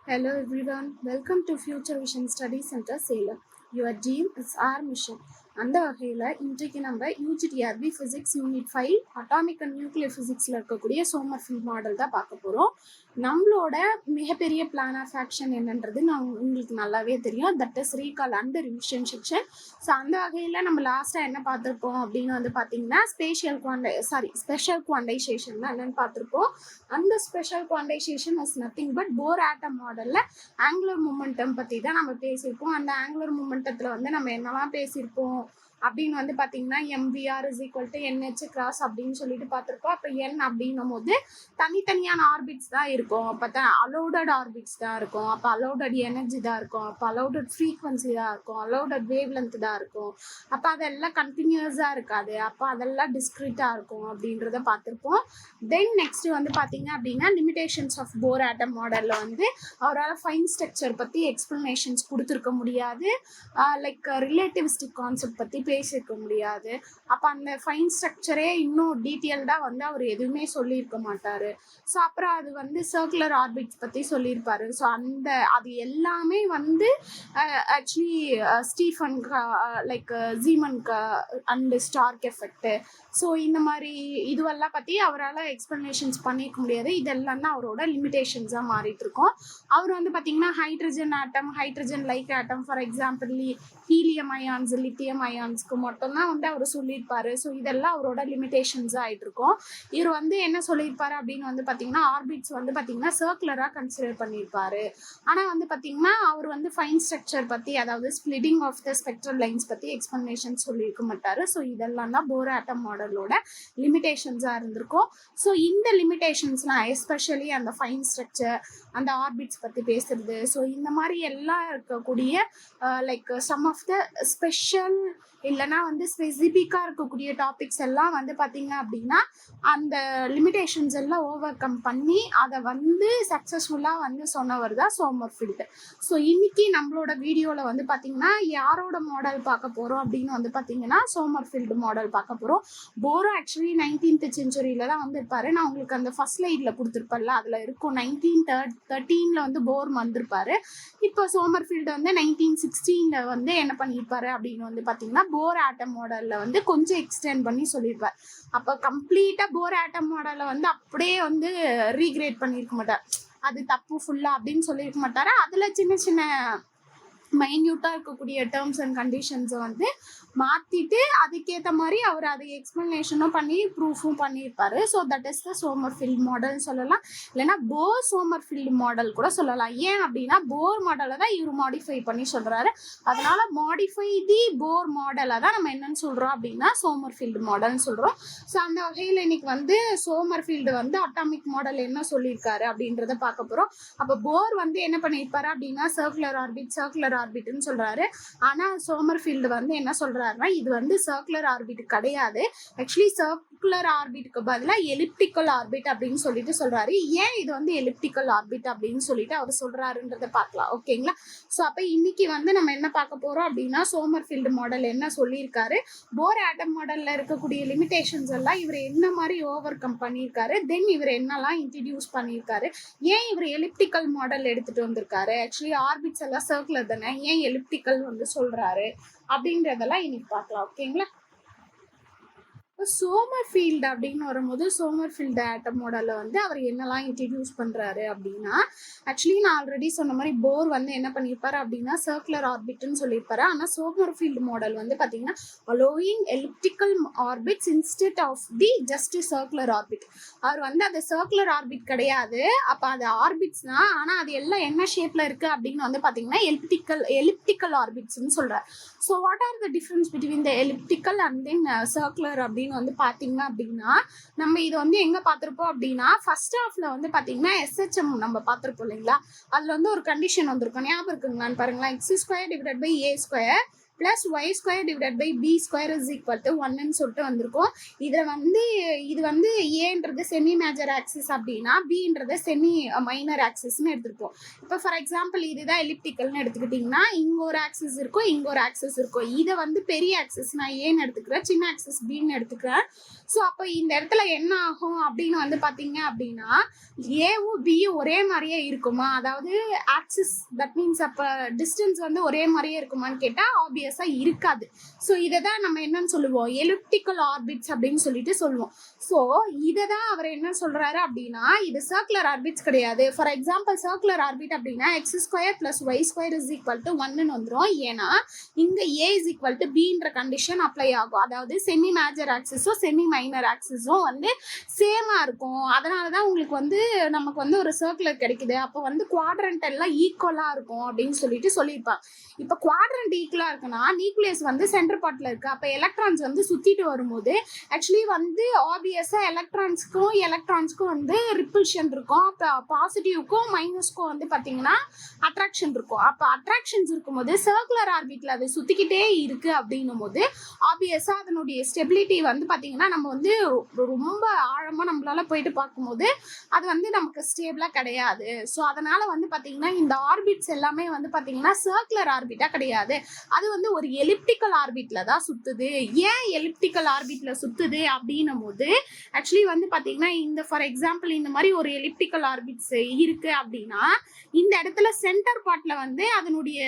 Hello everyone, welcome to Future Vision Study Center Salem. Your dream is our mission. அந்த வகையில் இன்றைக்கு நம்ம UG TRB physics unit 5 atomic and nuclear ஃபிசிக்ஸில் இருக்கக்கூடிய Sommerfeld model தான் பார்க்க போகிறோம். நம்மளோட மிகப்பெரிய பிளான் ஆஃப் ஆக்ஷன் என்னன்றது உங்களுக்கு நல்லாவே தெரியும். That is recall and revision section. So அந்த வகையில் நம்ம லாஸ்ட்டாக என்ன பார்த்துருப்போம் அப்படின்னு பார்த்தீங்கன்னா ஸ்பெஷல் குவாண்டைசேஷன் தான் என்னென்னு பார்த்துருப்போம். அந்த ஸ்பெஷல் குவாண்டைசேஷன் இஸ் நத்திங் பட் போர் ஆட்டம் மாடலில் ஆங்குலர் மூமெண்டம் பற்றி தான் நம்ம பேசியிருப்போம். அந்த ஆங்குலர் மூமெண்டத்தில் நம்ம என்னெல்லாம் பேசியிருப்போம் அப்படின்னு பார்த்தீங்கன்னா MVR is equal to NH cross அப்படின்னு சொல்லிட்டு பார்த்துருப்போம். அப்போ என் அப்படின்னும் போது தனித்தனியான ஆர்பிட்ஸ் தான் இருக்கும். அப்போ தான் அலௌடட் ஆர்பிட்ஸ் தான் இருக்கும். அப்போ அலௌடட் எனர்ஜி தான் இருக்கும். அப்போ அலௌடட் ஃப்ரீக்வன்சி தான் இருக்கும். அலௌடட் வேவ் லென்த் தான் இருக்கும். அப்போ அதெல்லாம் கண்டினியூஸாக இருக்காது. அப்போ அதெல்லாம் டிஸ்கிரிட்டாக இருக்கும் அப்படின்றத பார்த்துருப்போம். தென் நெக்ஸ்ட் பார்த்தீங்க அப்படின்னா லிமிடேஷன்ஸ் ஆஃப் போர் ஆட்டம் மாடலில் அவரால் ஃபைன் ஸ்ட்ரக்சர் பற்றி எக்ஸ்பிளனேஷன்ஸ் கொடுத்துருக்க முடியாது. லைக் ரிலேட்டிவிஸ்டிக் கான்செப்ட் பற்றி பேசியிருக்க முடியாது. அப்போ அந்த ஃபைன் ஸ்ட்ரக்சரே இன்னும் டீட்டெயில்டாக அவர் எதுவுமே சொல்லியிருக்க மாட்டார். ஸோ அப்புறம் அது சர்க்குலர் ஆர்பிட்ஸ் பற்றி சொல்லியிருப்பாரு. ஸோ அது எல்லாமே ஆக்சுவலி ஸ்டீஃபன் லைக் ஜீமன்க்கு அண்டு ஸ்டார்க் எஃபெக்ட், ஸோ இந்த மாதிரி இதுவெல்லாம் பற்றி அவரால் எக்ஸ்பிளனேஷன்ஸ் பண்ணியிருக்க முடியாது. இதெல்லாம் தான் அவரோட லிமிடேஷன்ஸாக மாறிட்டு இருக்கோம். அவர் பார்த்தீங்கன்னா hydrogen atom, hydrogen like atom, for example helium ions, lithium அயான்ஸ்க்கு மட்டும்தான் அவர் சொல்லியிருப்பாரு. ஸோ இதெல்லாம் அவரோட லிமிடேஷன்ஸாக ஆகிட்டு இருக்கும். இவர் என்ன சொல்லியிருப்பாரு அப்படின்னு பார்த்தீங்கன்னா ஆர்பிட்ஸ் பார்த்தீங்கன்னா சர்க்குலராக கன்சிடர் பண்ணியிருப்பாரு. ஆனால் பார்த்தீங்கன்னா அவர் ஃபைன் ஸ்ட்ரக்சர் பற்றி, அதாவது splitting of the spectral lines பற்றி எக்ஸ்பிளனேஷன் சொல்லியிருக்க மாட்டாரு. ஸோ இதெல்லாம் தான் போர் ஆட்டம் மாடலோட லிமிடேஷன்ஸாக இருந்திருக்கும். ஸோ இந்த லிமிடேஷன்ஸ்லாம் எஸ்பெஷலி அந்த ஃபைன் ஸ்ட்ரக்சர், அந்த ஆர்பிட்ஸ் பற்றி பேசுறது, ஸோ இந்த மாதிரி எல்லாம் இருக்கக்கூடிய like some of the special இல்லைனா ஸ்பெசிஃபிக்காக இருக்கக்கூடிய டாபிக்ஸ் எல்லாம் பார்த்தீங்க அப்படின்னா அந்த லிமிடேஷன்ஸ் எல்லாம் ஓவர் கம் பண்ணி அதை சக்ஸஸ்ஃபுல்லாக சொன்னவர் தான் சோமர்ஃபீல்டு. ஸோ இன்னைக்கு நம்மளோட வீடியோவில் பார்த்தீங்கன்னா யாரோட மாடல் பார்க்க போகிறோம் அப்படின்னு பார்த்தீங்கன்னா சோமர்ஃபீல்டு மாடல் பார்க்க போகிறோம். போரோ ஆக்சுவலி 19th செஞ்சுரியில் தான் இருப்பாரு. நான் உங்களுக்கு அந்த ஃபர்ஸ்ட் ஸ்லைடில் கொடுத்துருப்பேன்ல, அதில் இருக்கும் 1913 போர் வந்திருப்பாரு. இப்போ சோமர்ஃபீல்டு 1916 என்ன பண்ணியிருப்பாரு அப்படின்னு பார்த்தீங்கன்னா போர் ஆட்டம் மாடலில் கொஞ்சம் எக்ஸ்டெண்ட் பண்ணி சொல்லியிருப்பார். அப்போ கம்ப்ளீட்டாக போர் ஆட்டம் மாடலில் அப்படியே ரீக்ரியேட் பண்ணியிருக்க மாட்டார். அது தப்பு ஃபுல்லாக அப்படின்னு சொல்லியிருக்க மாட்டார். அதில் சின்ன சின்ன மைன்யூட்டாக இருக்கக்கூடிய டேர்ம்ஸ் அண்ட் கண்டிஷன்ஸை மாற்றிட்டு அதுக்கேற்ற மாதிரி அவர் அதை எக்ஸ்பிளனேஷனும் பண்ணி ப்ரூஃபும் பண்ணியிருப்பாரு. So that is the Sommerfeld மாடல்னு சொல்லலாம், இல்லைன்னா போர் சோமர்ஃபீல்டு மாடல் கூட சொல்லலாம். ஏன் அப்படின்னா போர் மாடலை தான் இவர் மாடிஃபை பண்ணி சொல்கிறாரு. அதனால மாடிஃபை தி போர் மாடலை தான் நம்ம என்னன்னு சொல்கிறோம் அப்படின்னா சோமர்ஃபீல்டு மாடல்னு சொல்கிறோம். ஸோ அந்த வகையில் இன்னைக்கு சோமர்ஃபீல்டு அட்டாமிக் மாடல் என்ன சொல்லியிருக்காரு அப்படின்றத பார்க்க போகிறோம். அப்போ போர் என்ன பண்ணியிருப்பாரு அப்படின்னா சர்க்குலர் ஆர்பிட்னு சொல்றாரு. ஆனா சோமர்ஃபீல்டு என்ன சொல்றாருன்னா இது சர்க்குலர் ஆர்பிட் கிடையாது. ஆக்சுவலி சர்க்குலர் ஆர்பிட்க்கு பதிலாக எலிப்டிக்கல் ஆர்பிட் அப்படின்னு சொல்லிட்டு சொல்றாரு. ஏன் இது எலிப்டிக்கல் ஆர்பிட் அப்படின்னு சொல்லிட்டு அவர் சொல்றாருன்றதை பார்க்கலாம். ஓகேங்களா? ஸோ அப்போ இன்னைக்கு நம்ம என்ன பார்க்க போறோம் அப்படின்னா சோமர்ஃபீல்டு மாடல் என்ன சொல்லியிருக்காரு, போர் ஆட்டம் மாடல்ல இருக்கக்கூடிய லிமிடேஷன்ஸ் எல்லாம் இவர் என்ன மாதிரி ஓவர் கம் பண்ணியிருக்காரு, தென் இவர் என்னெல்லாம் இன்ட்ரடியூஸ் பண்ணியிருக்காரு, ஏன் இவர் எலிப்டிக்கல் மாடல் எடுத்துட்டு வந்திருக்காரு, ஆக்சுவலி ஆர்பிட்ஸ் எல்லாம் சர்க்குலர் தானே, ஏன் எலிப்டிக்கல் சொல்றாரு அப்படின்றதெல்லாம் இன்னைக்கு பார்க்கலாம். ஓகேங்களா? சோமர்ஃபீல்டு அப்படின்னு வரும்போது சோமர்ஃபீல்டு ஆட்டம் மாடலில் அவர் என்னெல்லாம் இன்ட்ரடியூஸ் பண்ணுறாரு அப்படின்னா, ஆக்சுவலி நான் ஆல்ரெடி சொன்ன மாதிரி போர் என்ன பண்ணியிருப்பாரு அப்படின்னா சர்க்குலர் ஆர்பிட்னு சொல்லியிருப்பாரு. ஆனால் சோமர்ஃபீல்டு மாடல் பார்த்தீங்கன்னா allowing elliptical orbits instead of the just circular orbit. அவர் அது சர்க்குலர் ஆர்பிட் கிடையாது, அப்போ அது ஆர்பிட்ஸ் தான், ஆனால் அது எல்லாம் என்ன ஷேப்பில் இருக்குது அப்படின்னு பார்த்தீங்கன்னா எலிப்டிக்கல் ஆர்பிட்ஸ்ன்னு சொல்கிறார். So what are the difference between the elliptical and then circular அப்படின்னு பாத்தீங்க அப்படின்னா நம்ம இது எங்க பார்த்திருப்போம் அப்படின்னா ஃபர்ஸ்ட் ஹாஃப்ல பாத்தீங்கன்னா SHM நம்ம பார்த்திருப்போம் இல்லைங்களா, அதுல ஒரு கண்டிஷன் வந்திருக்கும், ஞாபகம் இருக்குங்களான்னு பாருங்களா. x² / a² plus y² / b² is equal to 1ன்னு சொல்லிட்டு வந்திருக்கும். இது ஏன்றது செமி மேஜர் ஆக்சிஸ் அப்படின்னா பின்றது செமி மைனர் ஆக்சிஸ்ன்னு எடுத்துருப்போம். இப்போ ஃபார் எக்ஸாம்பிள் இதுதான் எலிப்டிக்கல்னு எடுத்துக்கிட்டிங்கன்னா இங்கே ஒரு ஆக்சிஸ் இருக்கும், இங்கே ஒரு ஆக்சிஸ் இருக்கும். இதை பெரிய ஆக்சிஸ் நான் ஏன்னு எடுத்துக்கிறேன், சின்ன ஆக்சிஸ் பின்னு எடுத்துக்கிறேன். ஸோ அப்போ இந்த இடத்துல என்ன ஆகும் அப்படின்னு வந்து பார்த்தீங்க அப்படின்னா ஏவும் பியும் ஒரே மாதிரியே இருக்குமா, அதாவது ஆக்சிஸ் தட் மீன்ஸ் அப்போ டிஸ்டன்ஸ் வந்து ஒரே மாதிரியே இருக்குமான்னு கேட்டால் ஆப்வியஸாக இருக்காது. ஸோ இதை தான் நம்ம என்னன்னு சொல்லுவோம், எலிப்டிக்கல் ஆர்பிட்ஸ் அப்படின்னு சொல்லிட்டு சொல்லுவோம். ஸோ இதை தான் அவர் என்ன சொல்றாரு அப்படின்னா இது சர்க்குலர் ஆர்பிட்ஸ் கிடையாது. ஃபார் எக்ஸாம்பிள் சர்க்குலர் ஆர்பிட் அப்படின்னா x² + y² = 1ன்னு வந்துடும். ஏன்னா இங்க a = bன்ற கண்டிஷன் அப்ளை ஆகும். அதாவது செமி மேஜர் ஆக்சிஸும் செமி மைனர் ஆக்சிஸும் வந்து சேமா இருக்கும். அதனால தான் உங்களுக்கு வந்து நமக்கு வந்து ஒரு சர்க்குலர் கிடைக்குது. அப்போ வந்து குவாட்ரண்ட் எல்லாம் ஈக்குவலா இருக்கும் அப்படின்னு சொல்லிட்டு சொல்லியிருப்பாங்க. இப்போ குவாட்ரண்ட் ஈக்குவலா இருக்குன்னா நியூக்ளியஸ் வந்து சென்டர் பார்ட்ல இருக்கு. அப்போ எலக்ட்ரான்ஸ் வந்து சுத்திட்டு வரும்போது ஆக்சுவலி வந்து ஆப்வியஸா எலக்ட்ரான்ஸ்க்கும் வந்து ரிப்பல்ஷன் இருக்கும். அப்போ பாசிட்டிவ்க்கும் மைனஸ்க்கும் வந்து பார்த்தீங்கன்னா அட்ராக்ஷன் இருக்கும். அப்போ அட்ராக்ஷன்ஸ் இருக்கும்போது சர்க்குலர் ஆர்பிட்ல அது சுத்திக்கிட்டே இருக்கு அப்படின்னும் போது ஆப்வியஸா அதனுடைய ஸ்டெபிலிட்டி வந்து பார்த்தீங்கன்னா நம்ம வந்து ரொம்ப ஆழமா நம்மளால போயிட்டு பார்க்கும்போது அது வந்து நமக்கு ஸ்டேபிளா கிடையாது. ஸோ அதனால வந்து பார்த்தீங்கன்னா இந்த ஆர்பிட்ஸ் எல்லாமே வந்து பார்த்தீங்கன்னா சர்க்குலர் ஆர்பிட்டா கிடையாது. அது வந்து ஒரு எலிப்டிக்கல் ஆர்பிட்ல தான் சுத்துது. ஏன் எலிப்டிக்கல் ஆர்பிட்ல சுத்துது அப்படின்னும் போது ஆக்சுவலி வந்து பார்த்தீங்கன்னா இந்த ஃபார் எக்ஸாம்பிள் இந்த மாதிரி ஒரு எலிப்டிக்கல் ஆர்பிட்ஸ் இருக்கு அப்படின்னா இந்த இடத்துல சென்டர் பார்ட்ல வந்து அதனுடைய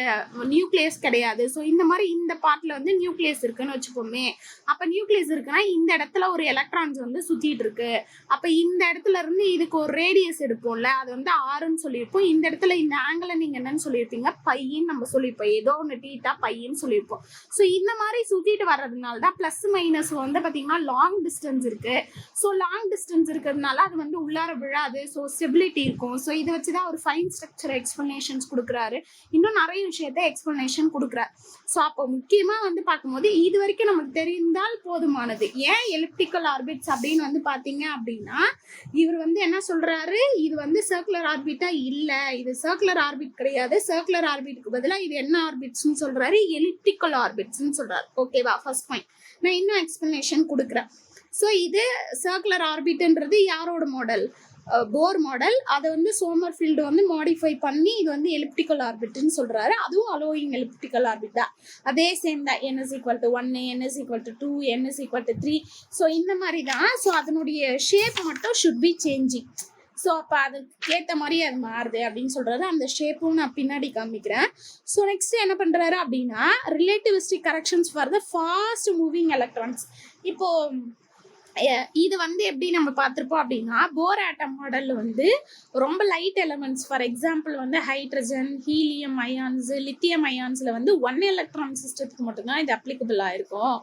நியூக்ளியஸ் கிடையாது. ஸோ இந்த மாதிரி இந்த பார்ட்ல வந்து நியூக்ளியஸ் இருக்குன்னு வச்சுப்போமே. அப்ப நியூக்ளியஸ் இருக்குன்னா இந்த இடத்துல ஒரு எலக்ட்ரான்ஸ் வந்து சுத்திட்டு இருக்கு. அப்ப இந்த இடத்துல இருந்து இதுக்கு ஒரு ரேடியஸ் எடுப்போம்ல, அது வந்து ஆறுன்னு சொல்லியிருப்போம். இந்த இடத்துல இந்த ஆங்கிளை நீங்க என்னன்னு சொல்லியிருப்பீங்க, பையின்னு நம்ம சொல்லியிருப்போம். ஏதோ ஒன்று டீட்டா பையின்னு சொல்லியிருப்போம். ஸோ இந்த மாதிரி சுத்திட்டு வர்றதுனால தான் பிளஸ் மைனஸ் வந்து பாத்தீங்கன்னா லாங் டிஸ்டன்ஸ் இருக்கு. ஸோ லாங் டிஸ்டன்ஸ் இருக்கிறதுனால அது வந்து உள்ளார விழாது. ஸோ ஸ்டெபிலிட்டி இருக்கும். ஸோ இதை வச்சுதான் ஒரு ஃபைன் ஸ்ட்ரக்சர் எக்ஸ்பிளனேஷன்ஸ் கொடுக்குறாரு. இன்னும் நிறைய விஷயத்த எக்ஸ்பிளனேஷன் கொடுக்குறாரு. ஸோ அப்போ முக்கியமா வந்து பார்க்கும்போது இது வரைக்கும் நமக்கு தெரிந்தால் போதுமானது. ஏன் எலிப்டிக்கல் ஆர்பிட்ஸ் அப்படின்னு வந்து பாத்தீங்க அப்படின்னா இவர் வந்து என்ன சொல்றாரு, இது வந்து சர்க்குலர் ஆர்பிட்டா இல்ல, இது சர்க்குலர் ஆர்பிட் கிடையாது. சர்க்குலர் ஆர்பிட்க்கு பதிலாக இது என்ன ஆர்பிட்ஸ்ன்னு சொல்றாரு, எலிப்டிக்கல் ஆர்பிட்ஸ்ன்னு சொல்றாரு. ஓகேவா, ஃபர்ஸ்ட் பாயிண்ட். நான் இன்னும் எக்ஸ்பிளனேஷன் கொடுக்குறேன். ஸோ இது சர்க்குலர் ஆர்பிட்ன்றது யாரோட மாடல், போர் மாடல். அதை வந்து சோமர்ஃபீல்டு வந்து மாடிஃபை பண்ணி இது வந்து எலிப்டிக்கல் ஆர்பிட்னு சொல்றாரு. அதுவும் அலோயிங் எலிப்டிக்கல் ஆர்பிட் தான். அதே சேம் தான். n = 1, n = 2, n = 3. ஸோ இந்த மாதிரி தான். ஸோ அதனுடைய ஷேப் மட்டும் ஷுட் பி சேஞ்சிங். ஸோ அப்போ அதுக்கு ஏற்ற மாதிரி அது மாறுது அப்படின்னு சொல்றாரு. அந்த ஷேப்பும் நான் பின்னாடி காமிக்கிறேன். ஸோ நெக்ஸ்ட் என்ன பண்றாரு அப்படின்னா relativistic corrections for the fast moving electrons. இப்போ இது வந்து எப்படி நம்ம பார்த்துருப்போம் அப்படின்னா போர் ஆட்டம் மாடல்ல வந்து ரொம்ப லைட் எலமெண்ட்ஸ் ஃபார் எக்ஸாம்பிள் வந்து ஹைட்ரஜன், ஹீலியம் அயான்ஸ், லித்தியம் அயான்ஸ்ல வந்து 1 எலக்ட்ரான் சிஸ்டத்துக்கு மட்டும்தான் இது அப்ளிகபிள் ஆயிருக்கும்.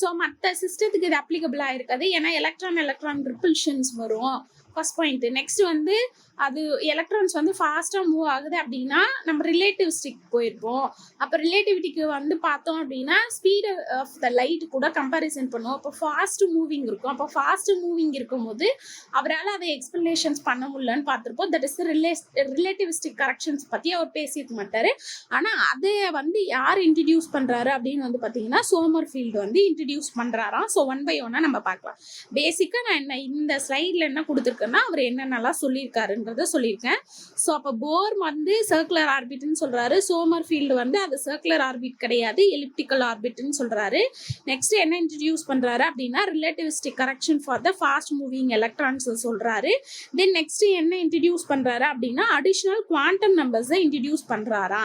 ஸோ மற்ற சிஸ்டத்துக்கு இது அப்ளிகபிள் ஆயிருக்காது. ஏன்னா எலக்ட்ரான் ரிப்பல்ஷன்ஸ் வரும். First point. நெக்ஸ்ட் வந்து அது எலக்ட்ரான்ஸ் வந்து ஃபாஸ்டா மூவ் ஆகுது அப்படின்னா நம்ம ரிலேட்டிவிஸ்டிக் போயிருப்போம். அப்போ ரிலேட்டிவிட்டிக்கு வந்து பார்த்தோம் அப்படின்னா ஸ்பீடு ஆஃப் த லைட் கூட கம்பேரிசன் பண்ணுவோம். அப்போ ஃபாஸ்ட் மூவிங் இருக்கும். அப்போ ஃபாஸ்ட் மூவிங் இருக்கும்போது அவரால் அதை எக்ஸ்பிளனேஷன்ஸ் பண்ண முடியலன்னு பார்த்துருப்போம். தட் இஸ் ரிலேட்டிவிஸ்டிக் கரெக்ஷன்ஸ் பற்றி அவர் பேசியிருக்க மாட்டாரு. ஆனால் அதை வந்து யார் இன்ட்ரடியூஸ் பண்றாரு அப்படின்னு வந்து பார்த்தீங்கன்னா சோமர்ஃபீல்டு வந்து இன்ட்ரடியூஸ் பண்றாராம். ஸோ 1 by 1 நம்ம பார்க்கலாம். பேசிக்காக நான் என்ன இந்த ஸ்லைடில் என்ன கொடுத்துருக்கேன்னா அவர் என்னென்னலாம் சொல்லியிருக்காரு சொல்லியிருக்கேன். ஸோ அப்போ போர் வந்து சர்க்குலர் ஆர்பிட்னு சொல்றாரு. சோமர்ஃபீல்டு வந்து அது சர்க்குலர் ஆர்பிட் கிடையாது, எலிப்டிக்கல் ஆர்பிட்னு சொல்றாரு. நெக்ஸ்ட் என்ன இன்ட்ரடியூஸ் பண்றாரு அப்படின்னா relativistic correction for the fast moving electrons சொல்றாரு. தென் நெக்ஸ்ட் என்ன இன்ட்ரடியூஸ் பண்றாரு அப்படின்னா அடிஷனல் குவாண்டம் நம்பர்ஸை இன்ட்ரடியூஸ் பண்றாரா.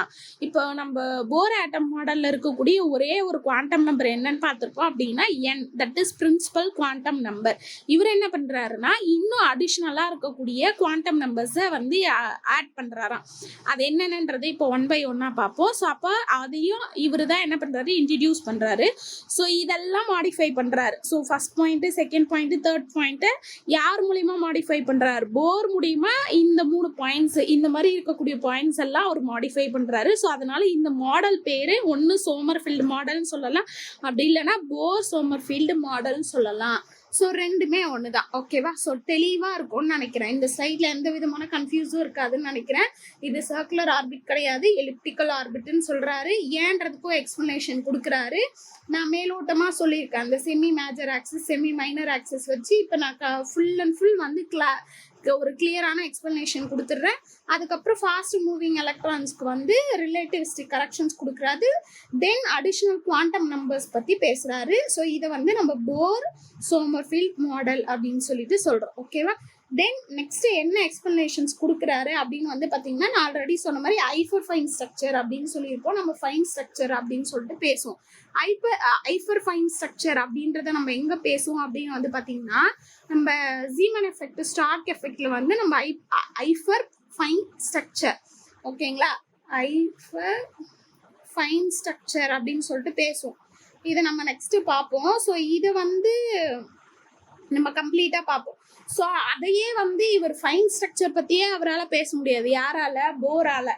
இப்போ நம்ம போர் ஆட்டம் மாடல்ல இருக்கக்கூடிய ஒரே ஒரு குவாண்டம் நம்பர் என்னன்னு பார்த்திருப்போம் அப்படின்னா n, that is principal quantum number. இவர் என்ன பண்றாருன்னா இன்னும் அடிஷனலா இருக்கக்கூடிய குவாண்டம் நம்பர்ஸை வந்து ஆட் பண்றாராம். அது என்னென்னன்றது இப்போ 1 by 1 பார்ப்போம். ஸோ அப்போ அதையும் இவர் தான் என்ன பண்றாரு, இன்ட்ரடியூஸ் பண்றாரு. ஸோ இதெல்லாம் மாடிஃபை பண்றாரு. So first point, second point, third point யார் மூலியமா மாடிஃபை பண்றாரு, போர் மூலியமா இந்த 3 பாயிண்ட்ஸ் இந்த மாதிரி இருக்கக்கூடிய பாயிண்ட்ஸ் எல்லாம் அவர் மாடிஃபை பண்றாரு. ஸோ அதனால இந்த மாடல் பேரு ஒன்று சோமர்ஃபீல்டு மாடல்னு சொல்லலாம், அப்படி இல்லைன்னா போர் சோமர்ஃபீல்டு மாடல்னு சொல்லலாம். ஸோ ரெண்டுமே ஒன்று தான். ஓகேவா. ஸோ தெளிவாக இருக்கும்னு நினைக்கிறேன். இந்த சைடில் எந்த விதமான கன்ஃபியூஸும் இருக்காதுன்னு நினைக்கிறேன். இது சர்க்குலர் ஆர்பிட் கிடையாது, எலிப்டிக்கல் ஆர்பிட்னு சொல்கிறாரு. ஏன்றதுக்கும் எக்ஸ்பிளனேஷன் கொடுக்குறாரு. நான் மேலோட்டமாக சொல்லியிருக்கேன் அந்த semi major axis semi minor axis வச்சு. இப்போ நான் ஃபுல் அண்ட் ஃபுல் வந்து ஒரு கிளியரான எக்ஸ்பிளனேஷன் கொடுத்துட்றேன். அதுக்கப்புறம் ஃபாஸ்ட் மூவிங் எலக்ட்ரான்ஸ்க்கு வந்து ரிலேட்டிவிஸ்டிக் கரெக்ஷன்ஸ் கொடுக்குறாரு. தென் அடிஷ்னல் குவாண்டம் நம்பர்ஸ் பற்றி பேசுகிறாரு. ஸோ இதை வந்து நம்ம போர் சோமர்ஃபீல்ட் மாடல் அப்படின்னு சொல்லிட்டு சொல்கிறோம். ஓகேவா? தென் நெக்ஸ்ட் என்ன எக்ஸ்பிளனேஷன்ஸ் கொடுக்குறாரு அப்படின்னு வந்து பார்த்தீங்கன்னா, நான் ஆல்ரெடி சொன்ன மாதிரி ஐஃபர் ஃபைன் ஸ்ட்ரக்சர் அப்படின்னு சொல்லியிருப்போம். நம்ம ஃபைன் ஸ்ட்ரக்சர் அப்படின்னு சொல்லிட்டு பேசுவோம். ஐஃபர் ஃபைன் ஸ்ட்ரக்சர் அப்படின்றத நம்ம எங்கே பேசுவோம் அப்படின்னு வந்து பார்த்தீங்கன்னா, நம்ம ஜீமன் எஃபெக்ட், ஸ்டார்க் எஃபெக்ட்ல வந்து நம்ம ஐஃபர் ஃபைன் ஸ்ட்ரக்சர், ஓகேங்களா, ஐஃபர் ஃபைன் ஸ்ட்ரக்சர் அப்படின்னு சொல்லிட்டு பேசுவோம். இதை நம்ம நெக்ஸ்ட் பார்ப்போம். ஸோ இதை வந்து நம்ம கம்ப்ளீட்டாக பார்ப்போம். ஸோ அதையே வந்து இவர் ஃபைன் ஸ்ட்ரக்சர் பற்றியே அவரால் பேச முடியாது. யாரால? போரால்.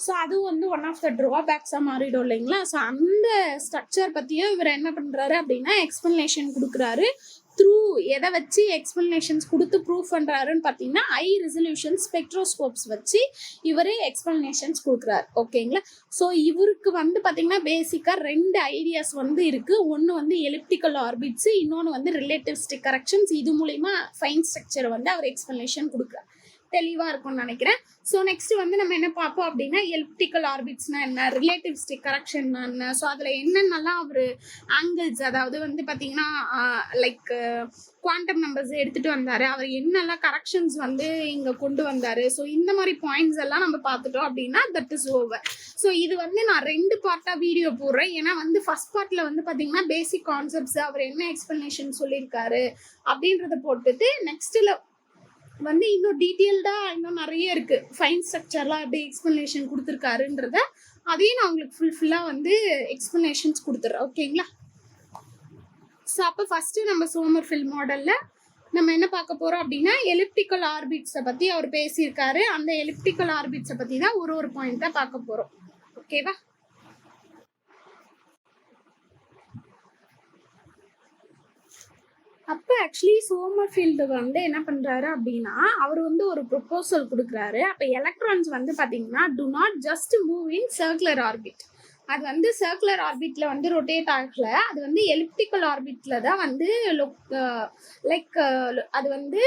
ஸோ அதுவும் வந்து ஒன் ஆஃப் த ட்ராபேக்ஸாக மாறிடும் இல்லைங்களா? ஸோ அந்த ஸ்ட்ரக்சர் பற்றியும் இவர் என்ன பண்ணுறாரு அப்படின்னா எக்ஸ்பிளனேஷன் கொடுக்குறாரு. த்ரூ எதை வச்சு எக்ஸ்பிளனேஷன்ஸ் கொடுத்து ப்ரூவ் பண்ணுறாருன்னு பார்த்தீங்கன்னா, ஹை ரெசல்யூஷன் ஸ்பெக்ட்ரோஸ்கோப்ஸ் வச்சு இவரே எக்ஸ்பிளனேஷன்ஸ் கொடுக்குறாரு. ஓகேங்களா? ஸோ இவருக்கு வந்து பார்த்தீங்கன்னா பேசிக்காக 2 ஐடியாஸ் வந்து இருக்குது. ஒன்று வந்து எலிப்டிக்கல் ஆர்பிட்ஸ், இன்னொன்று வந்து ரிலேட்டிவிஸ்டிக் கரெக்ஷன்ஸ். இது மூலிமா ஃபைன் ஸ்ட்ரக்சரை வந்து அவர் எக்ஸ்பிளனேஷன் கொடுக்குறாரு. தெளிவாக இருக்கும்னு நினைக்கிறேன். ஸோ நெக்ஸ்ட் வந்து நம்ம என்ன பார்ப்போம் அப்படின்னா, எலிப்டிக்கல் ஆர்பிட்ஸ்னா என்ன, ரிலேட்டிவிஸ்டிக் கரெக்ஷன்னா என்ன, ஸோ அதில் என்னென்னலாம் அவர் ஆங்கிள்ஸ், அதாவது வந்து பார்த்தீங்கன்னா லைக் குவாண்டம் நம்பர்ஸ் எடுத்துகிட்டு வந்தார், அவர் என்னெல்லாம் கரெக்ஷன்ஸ் வந்து இங்கே கொண்டு வந்தார், ஸோ இந்த மாதிரி பாயிண்ட்ஸ் எல்லாம் நம்ம பார்த்துட்டோம் அப்படின்னா தட் இஸ் ஓவர். ஸோ இது வந்து நான் 2 பார்ட்டாக வீடியோ போடுறேன். ஏன்னா வந்து ஃபர்ஸ்ட் பார்ட்டில் வந்து பார்த்தீங்கன்னா பேசிக் கான்செப்ட்ஸ், அவர் என்ன எக்ஸ்பிளனேஷன் சொல்லியிருக்காரு அப்படின்றத போட்டுட்டு நெக்ஸ்ட்டில் வந்து இன்னும் டீட்டெயில்டாக இன்னும் நிறைய இருக்குது, ஃபைன் ஸ்ட்ரக்சர்லாம் எப்படி எக்ஸ்பிளனேஷன் கொடுத்துருக்காருன்றத அதையும் நான் உங்களுக்கு ஃபுல்லாக வந்து எக்ஸ்பிளனேஷன்ஸ் கொடுத்துட்றேன். ஓகேங்களா? ஸோ அப்போ ஃபஸ்ட்டு நம்ம சோமர்ஃபீல்ட் மாடலில் நம்ம என்ன பார்க்க போகிறோம் அப்படின்னா, எலிப்டிக்கல் ஆர்பிட்ஸை பற்றி அவர் பேசியிருக்காரு. அந்த எலிப்டிக்கல் ஆர்பிட்ஸை பற்றி தான் ஒரு பாயிண்ட்டாக பார்க்க போகிறோம். ஓகேவா? அப்போ ஆக்சுவலி சோமர்ஃபீல்டு வந்து என்ன பண்ணுறாரு அப்படின்னா, அவர் வந்து ஒரு ப்ரொப்போசல் கொடுக்குறாரு. அப்போ எலக்ட்ரான்ஸ் வந்து பார்த்தீங்கன்னா to not just move in circular orbit. அது வந்து சர்க்குலர் ஆர்பிட்டில் வந்து ரொட்டேட் ஆகலை, அது வந்து எலிப்டிக்கல் ஆர்பிட்டில் தான் வந்து லைக் அது வந்து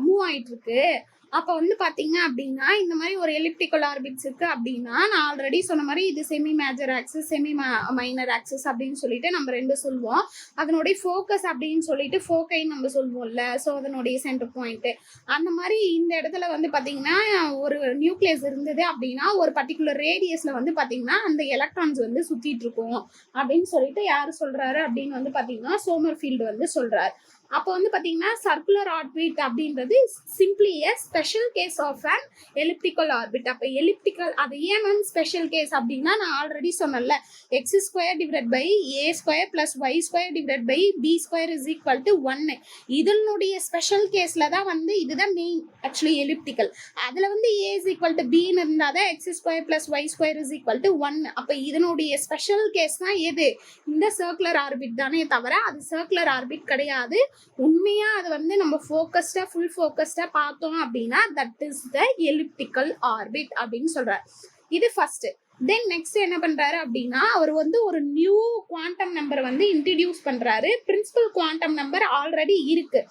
மூவ் ஆகிட்டுருக்கு. அப்போ வந்து பார்த்தீங்க அப்படின்னா இந்த மாதிரி ஒரு எலிப்டிக்கல் ஆர்பிட்ஸ் இருக்குது அப்படின்னா, நான் ஆல்ரெடி சொன்ன மாதிரி இது semi major axis, semi minor axis அப்படின்னு சொல்லிட்டு நம்ம 2 சொல்லுவோம். அதனுடைய ஃபோக்கஸ் அப்படின்னு சொல்லிட்டு ஃபோக்கைன்னு நம்ம சொல்லுவோம்ல, ஸோ அதனுடைய சென்டர் பாயிண்ட்டு. அந்த மாதிரி இந்த இடத்துல வந்து பார்த்தீங்கன்னா ஒரு நியூக்ளியஸ் இருந்தது அப்படின்னா ஒரு பர்டிகுலர் ரேடியஸில் வந்து பார்த்தீங்கன்னா அந்த எலக்ட்ரான்ஸ் வந்து சுற்றிட்டு இருக்கும் அப்படின்னு சொல்லிட்டு யார் சொல்கிறாரு அப்படின்னு வந்து பார்த்தீங்கன்னா சோமர்ஃபீல்டு வந்து சொல்கிறார். அப்போ வந்து பார்த்தீங்கன்னா சர்க்குலர் ஆர்பிட் அப்படின்றது simply a special case of an elliptical orbit. அப்போ எலிப்டிக்கல் அது ஏன் மேம் ஸ்பெஷல் கேஸ் அப்படின்னா, நான் ஆல்ரெடி சொன்னேன்ல, x² divide by a² + y² divide by b² is equal to 1. இதனுடைய ஸ்பெஷல் கேஸில் தான் வந்து இதுதான் மெயின் ஆக்சுவலி எலிப்டிக்கல். அதில் வந்து a இஸ் ஈக்குவல் டு பின்னு இருந்தால் தான் x² + y² is equal to 1. அப்போ இதனுடைய ஸ்பெஷல் கேஸ் தான் எது? இந்த சர்க்குலர் ஆர்பிட் தானே தவிர அது சர்க்குலர் ஆர்பிட் கிடையாது. உண்மையா அது வந்து நம்ம ஃபோக்கஸ்டா ஃபுல் ஃபோக்கஸ்டா பார்த்தோம் அப்படின்னா that is the elliptical orbit அப்படின்னு சொல்றாரு. இது ஃபர்ஸ்ட். தென் நெக்ஸ்ட் என்ன பண்றாரு அப்படின்னா, அவர் வந்து ஒரு நியூ குவாண்டம் நம்பர் வந்து இன்ட்ரடியூஸ் பண்றாரு. பிரின்சிபல் குவாண்டம் நம்பர் ஆல்ரெடி இருக்கு.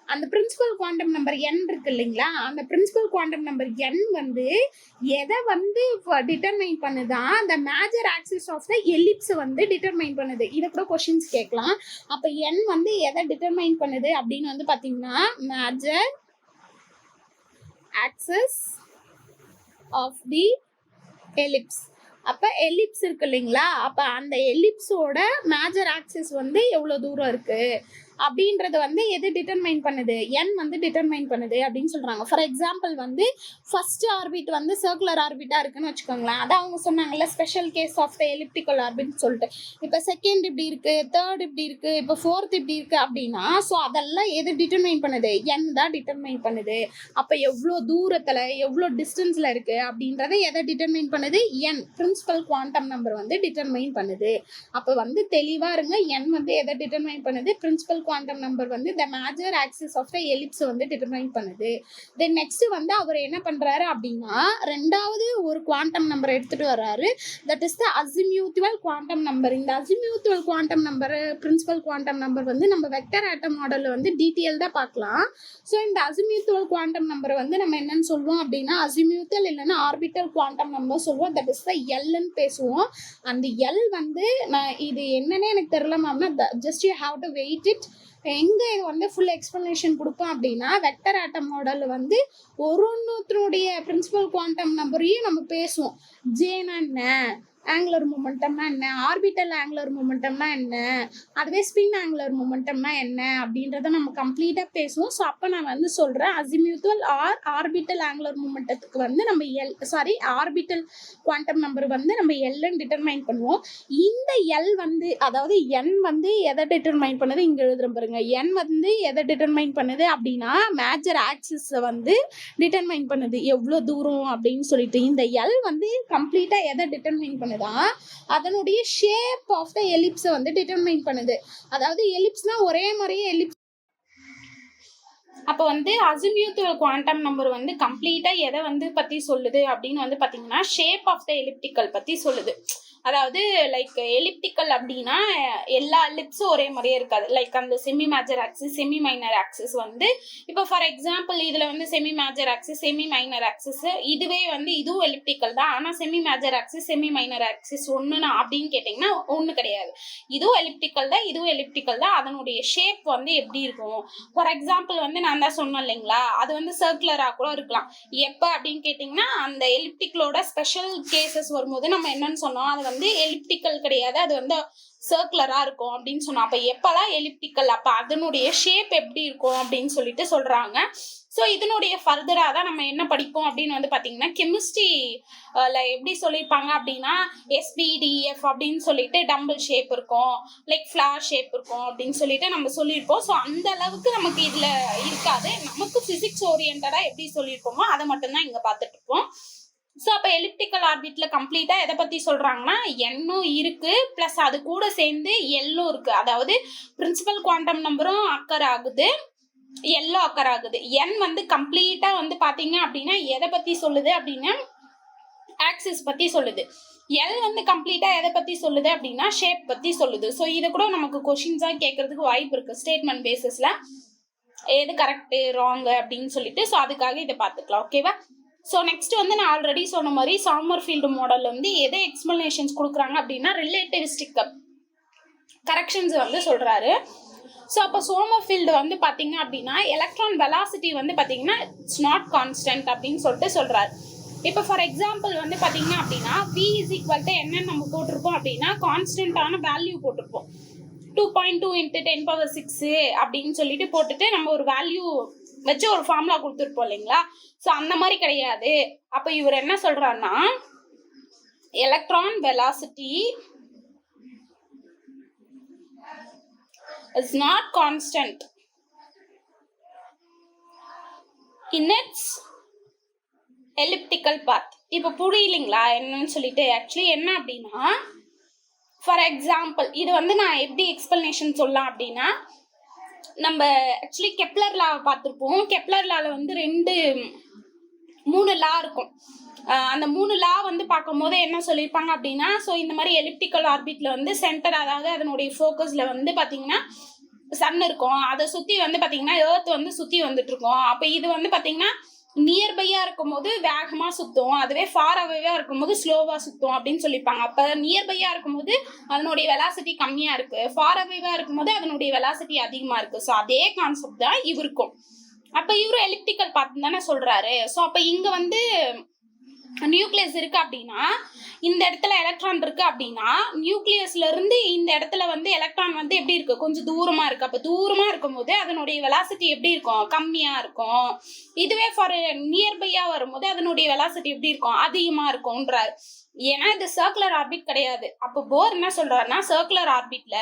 அந்த பிரின்சிபல் குவாண்டம் நம்பர் n இருக்கு இல்லைங்களா, அந்த பிரின்சிபல் குவாண்டம் நம்பர் n வந்து எதை வந்து டிட்டர்மைன் பண்ணுதான், அந்த major axis of the ellipse வந்து டிட்டர்மைன் பண்ணுது. இதை கூட கொஸ்டின்ஸ் கேட்கலாம். அப்போ n வந்து எதை டிட்டர்மைன் பண்ணுது அப்படின்னு வந்து பார்த்தீங்கன்னா major axis of the ellipse. அப்போ எலிப்ஸ் இருக்கு இல்லைங்களா, அப்போ அந்த எலிப்ஸோட மேஜர் ஆக்சிஸ் வந்து எவ்வளோ தூரம் இருக்கு அப்படின்றத வந்து எது டிட்டர்மைன் பண்ணுது, n வந்து டிட்டர்மைன் பண்ணுது அப்படின்னு சொல்றாங்க. ஃபார் எக்ஸாம்பிள் வந்து ஃபர்ஸ்ட் ஆர்பிட் வந்து சர்க்குலர் ஆர்பிட்டா இருக்குன்னு வச்சுக்கோங்களேன், அதான் அவங்க சொன்னாங்கல்ல special case of the elliptical orbit சொல்லிட்டு. இப்போ செகண்ட் இப்படி இருக்கு, தேர்ட் இப்படி இருக்கு, இப்போ ஃபோர்த் இப்படி இருக்கு அப்படின்னா ஸோ அதெல்லாம் எது டிட்டர்மைன் பண்ணுது, n தான் டிட்டர்மைன் பண்ணுது. அப்போ எவ்வளோ தூரத்தில் எவ்வளோ டிஸ்டன்ஸில் இருக்கு அப்படின்றத எதை டிட்டர்மைன் பண்ணுது, n பிரின்சிபல் குவாண்டம் நம்பர் வந்து டிட்டர்மைன் பண்ணுது. அப்போ வந்து தெளிவாக இருங்க, n வந்து எதை டிட்டர்மைன் பண்ணுது, பிரின்சிபல் குவாண்டம் நம்பர் வந்து the major axis of the ellipse வந்து டிட்டர்மைன் பண்ணுது. தென் நெக்ஸ்ட் வந்து அவர் என்ன பண்றாரு அப்படின்னா ரெண்டாவது ஒரு குவாண்டம் நம்பர் எடுத்துட்டு வர்றாரு. That is the azimuthal quantum number. இந்த azimuthal quantum number principal quantum number வந்து நம்ம வெக்டர் ஆட்டம் மாடல்ல வந்து டீட்டெயில்டா பார்க்கலாம். ஸோ இந்த அசிமியூத்துவல் குவாண்டம் நம்பரை வந்து நம்ம என்னன்னு சொல்லுவோம் அப்படின்னா அசிமியூத்தல் இல்லைன்னா ஆர்பிட்டல் குவாண்டம் நம்பர் சொல்லுவோம். தட் இஸ் த எல்ன்னு பேசுவோம். அந்த எல் வந்து நான் இது என்னன்னே எனக்கு தெரியல மேம்னா just you have to wait it. எங்க இது வந்து ஃபுல் எக்ஸ்பிளனேஷன் கொடுப்போம் அப்படின்னா வெக்டர் ஆட்டம் மாடல் வந்து ஒன்னொருத்தருடைய பிரின்சிபல் குவாண்டம் நம்பரையும் நம்ம பேசுவோம். ஜேனா என்ன, ஆங்குலர் மொமெண்டம்னா என்ன, ஆர்பிட்டல் ஆங்குலர் மொமெண்டம்னா என்ன, அதுவே ஸ்பின் ஆங்குலர் மொமெண்டம்னா என்ன அப்படின்றத நம்ம கம்ப்ளீட்டாக பேசுவோம். ஸோ அப்போ நான் வந்து சொல்கிறேன் அசிமியூத்துவல் ஆர் ஆர்பிட்டல் ஆங்குலர் மொமெண்டத்துக்கு வந்து நம்ம ஆர்பிட்டல் குவாண்டம் நம்பர் வந்து நம்ம எல்ன்னு டிட்டர்மைன் பண்ணுவோம். இந்த எல் வந்து அதாவது என் வந்து எதை டிட்டர்மைன் பண்ணுது இங்கே எழுதுறோம் பாருங்க. என் வந்து எதை டிட்டர்மைன் பண்ணுது அப்படின்னா மேஜர் ஆக்சிஸை வந்து டிட்டர்மைன் பண்ணுது எவ்வளோ தூரம் அப்படின்னு சொல்லிட்டு. இந்த எல் வந்து கம்ப்ளீட்டாக எதை டிட்டர்மைன் பண்ணுது, அதனுடைய ஷேப் ஆஃப் த எலிப்ஸ் வந்து டிட்டர்மைன் பண்ணுது. அதாவது எலிப்ஸ்னா ஒரே மாதிரியே எலிப்ஸ். அப்போ வந்து அசிமியூத்துவல் குவாண்டம் நம்பர் வந்து கம்ப்ளீட்டா எதை வந்து பத்தி சொல்லுது அப்படின்னு வந்து பாத்தீங்கன்னா ஷேப் ஆஃப் த எலிப்டிக்கல் பத்தி சொல்லுது. அதாவது லைக் எலிப்டிக்கல் அப்படின்னா எல்லா எலிப்ஸும் ஒரே மாதிரியே இருக்காது. லைக் அந்த semi major axis semi minor axis வந்து இப்போ ஃபார் எக்ஸாம்பிள் இதுல வந்து semi major axis semi minor axis இதுவே வந்து இதுவும் எலிப்டிக்கல் தான். ஆனா semi major axis semi minor axis ஒண்ணுனா அப்படின்னு கேட்டீங்கன்னா ஒண்ணு கிடையாது. இதுவும் எலிப்டிக்கல் தான் இதுவும் எலிப்டிக்கல் தான். அதனுடைய ஷேப் வந்து எப்படி இருக்கும், ஃபார் எக்ஸாம்பிள் வந்து நான் தான் சொன்னேன் இல்லைங்களா, அது வந்து சர்க்குலரா கூட இருக்கலாம். எப்ப அப்படின்னு கேட்டீங்கன்னா அந்த எலிப்டிக்கலோட ஸ்பெஷல் கேசஸ் வரும்போது நம்ம என்னன்னு சொன்னோம், அது வந்து எலிப்டிக்கல் கிடையாது, அது வந்து சர்க்குலரா இருக்கும் அப்படின்னு சொன்னோம். அப்ப எப்பெல்லாம் எலிப்டிக்கல் அப்ப அதனுடைய ஷேப் எப்படி இருக்கும் அப்படின்னு சொல்லிட்டு சொல்றாங்க. ஸோ இதனுடைய ஃபர்தரா தான் நம்ம என்ன படிப்போம் அப்படின்னு வந்து பாத்தீங்கன்னா கெமிஸ்ட்ரில எப்படி சொல்லியிருப்பாங்க அப்படின்னா எஸ்பிடிஎஃப் அப்படின்னு சொல்லிட்டு டம்பிள் ஷேப் இருக்கும், லைக் ஃபிளார் ஷேப் இருக்கும் அப்படின்னு சொல்லிட்டு நம்ம சொல்லியிருப்போம். ஸோ அந்த அளவுக்கு நமக்கு இதுல இருக்காது. நமக்கு பிசிக்ஸ் ஓரியன்டா எப்படி சொல்லியிருப்போமோ அதை மட்டும்தான் இங்க பார்த்துட்டு இருப்போம். ஸோ அப்போ எலிப்டிக்கல் ஆர்பிட்ல கம்ப்ளீட்டா எதை பத்தி சொல்றாங்கன்னா எண்ணும் இருக்கு பிளஸ் அது கூட சேர்ந்து எல்லும் இருக்கு. அதாவது பிரின்சிபல் குவாண்டம் நம்பரும் அக்கர் ஆகுது, எல்லோ அக்கர் ஆகுது. என் வந்து கம்ப்ளீட்டா வந்து பாத்தீங்க அப்படின்னா எதை பத்தி சொல்லுது அப்படின்னா ஆக்சிஸ் பத்தி சொல்லுது. எல் வந்து கம்ப்ளீட்டா எதை பத்தி சொல்லுது அப்படின்னா ஷேப் பத்தி சொல்லுது. ஸோ இதை கூட நமக்கு கொஸ்டின்ஸா கேட்கறதுக்கு வாய்ப்பு இருக்கு ஸ்டேட்மெண்ட் பேசிஸ்ல, எது கரெக்ட் ராங் அப்படின்னு சொல்லிட்டு. ஸோ அதுக்காக இதை பார்த்துக்கலாம். ஓகேவா? ஸோ நெக்ஸ்ட் வந்து நான் ஆல்ரெடி சொன்ன மாதிரி சாமர்ஃபீல்டு மாடல் வந்து எதை எக்ஸ்பிளனேஷன்ஸ் கொடுக்குறாங்க அப்படின்னா ரிலேட்டிவிஸ்டிக் கரெக்ஷன்ஸ் வந்து சொல்றாரு. ஸோ அப்போ சோமர்ஃபீல்டு வந்து பார்த்தீங்க அப்படின்னா எலக்ட்ரான் வெலாசிட்டி வந்து பார்த்தீங்கன்னா இட்ஸ் நாட் கான்ஸ்டன்ட் அப்படின்னு சொல்லிட்டு சொல்றாரு. இப்போ ஃபார் எக்ஸாம்பிள் வந்து பார்த்தீங்க அப்படின்னா V is equal to என்னன்னு நம்ம போட்டிருப்போம் அப்படின்னா கான்ஸ்டன்டான வேல்யூ போட்டிருப்போம். 2.2 × 10⁶ அப்படின்னு சொல்லிட்டு போட்டுட்டு நம்ம ஒரு வேல்யூ வச்சு ஒரு ஃபார்முலா கொடுத்துருப்போம் இல்லைங்களா. ஸோ அந்த மாதிரி கிடையாது. அப்போ இவர் என்ன சொல்றாருன்னா electron velocity is not constant in its elliptical path. இப்போ புரியலைங்களா என்னன்னு சொல்லிட்டு. ஆக்சுவலி என்ன அப்படின்னா ஃபார் எக்ஸாம்பிள் இது வந்து நான் எப்படி எக்ஸ்பிளனேஷன் சொல்லலாம் அப்படின்னா நம்ம ஆக்சுவலி கெப்லர் லா பார்த்துருப்போம். கெப்லர் லால வந்து 3 லா இருக்கும். அந்த 3 லா வந்து பார்க்கும் போது என்ன சொல்லியிருப்பாங்க அப்படின்னா ஸோ இந்த மாதிரி எலிப்டிக்கல் ஆர்பிட்ல வந்து சென்டர் அதாவது அதனுடைய ஃபோக்கஸ்ல வந்து பார்த்தீங்கன்னா சன் இருக்கும், அதை சுற்றி வந்து பார்த்தீங்கன்னா எர்த் வந்து சுற்றி வந்துட்டு இருக்கும். அப்போ இது வந்து பார்த்தீங்கன்னா நியர்பையா இருக்கும் போது வேகமா சுத்தும், அதுவே ஃபார் அவேவா இருக்கும் போது ஸ்லோவா சுத்தும் அப்படின்னு சொல்லியிருப்பாங்க. அப்ப நியர்பையா இருக்கும் போது அதனுடைய வெலாசிட்டி கம்மியா இருக்கு, ஃபார் அவேவா இருக்கும் போது அதனுடைய வெலாசிட்டி அதிகமா இருக்கு. ஸோ அதே கான்செப்ட் தான் இவருக்கும். அப்ப இவரும் எலிப்டிக்கல் பார்த்து தானே சொல்றாரு. ஸோ அப்ப இங்க வந்து நியூக்ளியஸ் இருக்கு அப்படின்னா இந்த இடத்துல எலக்ட்ரான் இருக்கு அப்படின்னா நியூக்ளியஸ்ல இருந்து இந்த இடத்துல வந்து எலக்ட்ரான் வந்து எப்படி இருக்கு, கொஞ்சம் தூரமா இருக்கு. அப்ப தூரமா இருக்கும் போது அதனுடைய வெலாசிட்டி எப்படி இருக்கும், கம்மியா இருக்கும். இதுவே ஃபார் நியர்பையா வரும்போது அதனுடைய வெலாசிட்டி எப்படி இருக்கும், அதிகமா இருக்கும்ன்றாரு. ஏன்னா இது சர்க்குலர் ஆர்பிட் கிடையாது. அப்போ போர் என்ன சொல்றாருன்னா சர்க்குலர் ஆர்பிட்ல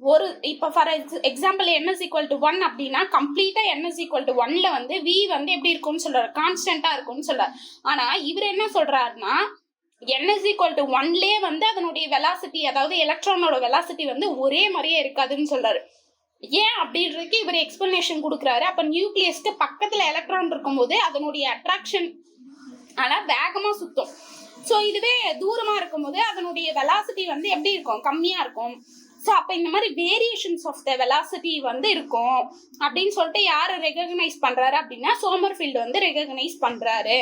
ஒரு இப்போ for example n is equal to 1 அப்படின்னா கம்ப்ளீட்டா n is equal to 1ல வந்து v வந்து எப்படி இருக்கும்னு சொல்றாரு, கான்ஸ்டன்டா இருக்கும்னு சொல்றாரு. ஆனா இவர் என்ன சொல்றாருன்னா n is equal to 1லே வந்து அதனுடைய வெலாசிட்டி அதாவது எலக்ட்ரானோட வெலாசிட்டி வந்து ஒரே மாதிரியே இருக்காதுன்னு சொல்றாரு. ஏன் அப்படின்றதுக்கு இவர் எக்ஸ்பிளனேஷன் கொடுக்குறாரு. அப்ப நியூக்ளியஸ்க்கு பக்கத்துல எலக்ட்ரான் இருக்கும்போது அதனுடைய அட்ராக்ஷன் ஆனா வேகமா சுத்தும். ஸோ இதுவே தூரமா இருக்கும்போது அதனுடைய வெலாசிட்டி வந்து எப்படி இருக்கும், கம்மியா இருக்கும். ஸோ அப்போ இந்த மாதிரி வேரியேஷன்ஸ் ஆஃப் த வெலாசிட்டி வந்து இருக்கும் அப்படின்னு சொல்லிட்டு யார் ரெகக்னைஸ் பண்றாரு அப்படின்னா சோமர்ஃபீல்டு வந்து ரெகக்னைஸ் பண்றாரு.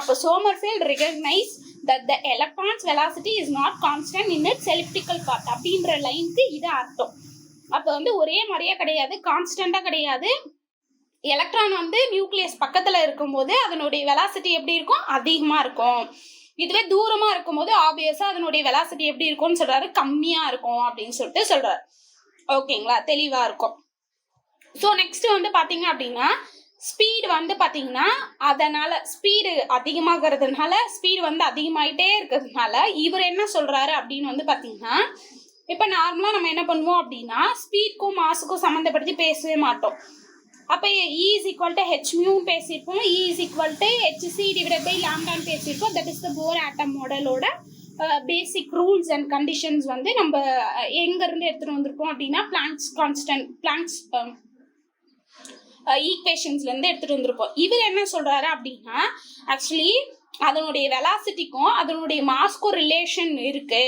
அப்போ Sommerfeld recognise that the electron's velocity is not constant in its elliptical path அப்படின்ற லைனுக்கு இது அர்த்தம். அப்போ வந்து ஒரே மாதிரியா கிடையாது, கான்ஸ்டண்டா கிடையாது. எலக்ட்ரான் வந்து நியூக்ளியஸ் பக்கத்துல இருக்கும்போது அதனுடைய வெலாசிட்டி எப்படி இருக்கும், அதிகமா இருக்கும். இதுவே தூரமா இருக்கும்போது ஆப்வியஸா அதனுடைய வெலாசிட்டி எப்படி இருக்கும்னு சொல்றாரு, கம்மியா இருக்கும் அப்படின்னு சொல்லிட்டு சொல்றாரு. ஓகேங்களா, தெளிவா இருக்கும். ஸோ நெக்ஸ்ட் வந்து பாத்தீங்க அப்படின்னா ஸ்பீடு வந்து பாத்தீங்கன்னா அதனால ஸ்பீடு அதிகமாகிறதுனால ஸ்பீடு வந்து அதிகமாயிட்டே இருக்கிறதுனால இவர் என்ன சொல்றாரு அப்படின்னு வந்து பாத்தீங்கன்னா இப்ப நார்மலா நம்ம என்ன பண்ணுவோம் அப்படின்னா ஸ்பீடுக்கும் மாஸுக்கும் சம்மந்தப்படுத்தி பேசவே மாட்டோம். அப்ப E is equal to h mu பேசியிருப்போம், E is equal to hc divided by lambda பேசியிருப்போம். That is the Bohr atom மாடலோட பேசிக் ரூல்ஸ் அண்ட் கண்டிஷன்ஸ் வந்து நம்ம எங்க இருந்து எடுத்துட்டு வந்திருப்போம் அப்படின்னா பிளாங்க்ஸ் ஈக்குவேஷன்ஸ்ல இருந்து எடுத்துட்டு வந்திருப்போம். இவர் என்ன சொல்றாரு அப்படின்னா ஆக்சுவலி அதனுடைய வெலாசிட்டிக்கும் அதனுடைய மாஸ்க்கும் ரிலேஷன் இருக்கு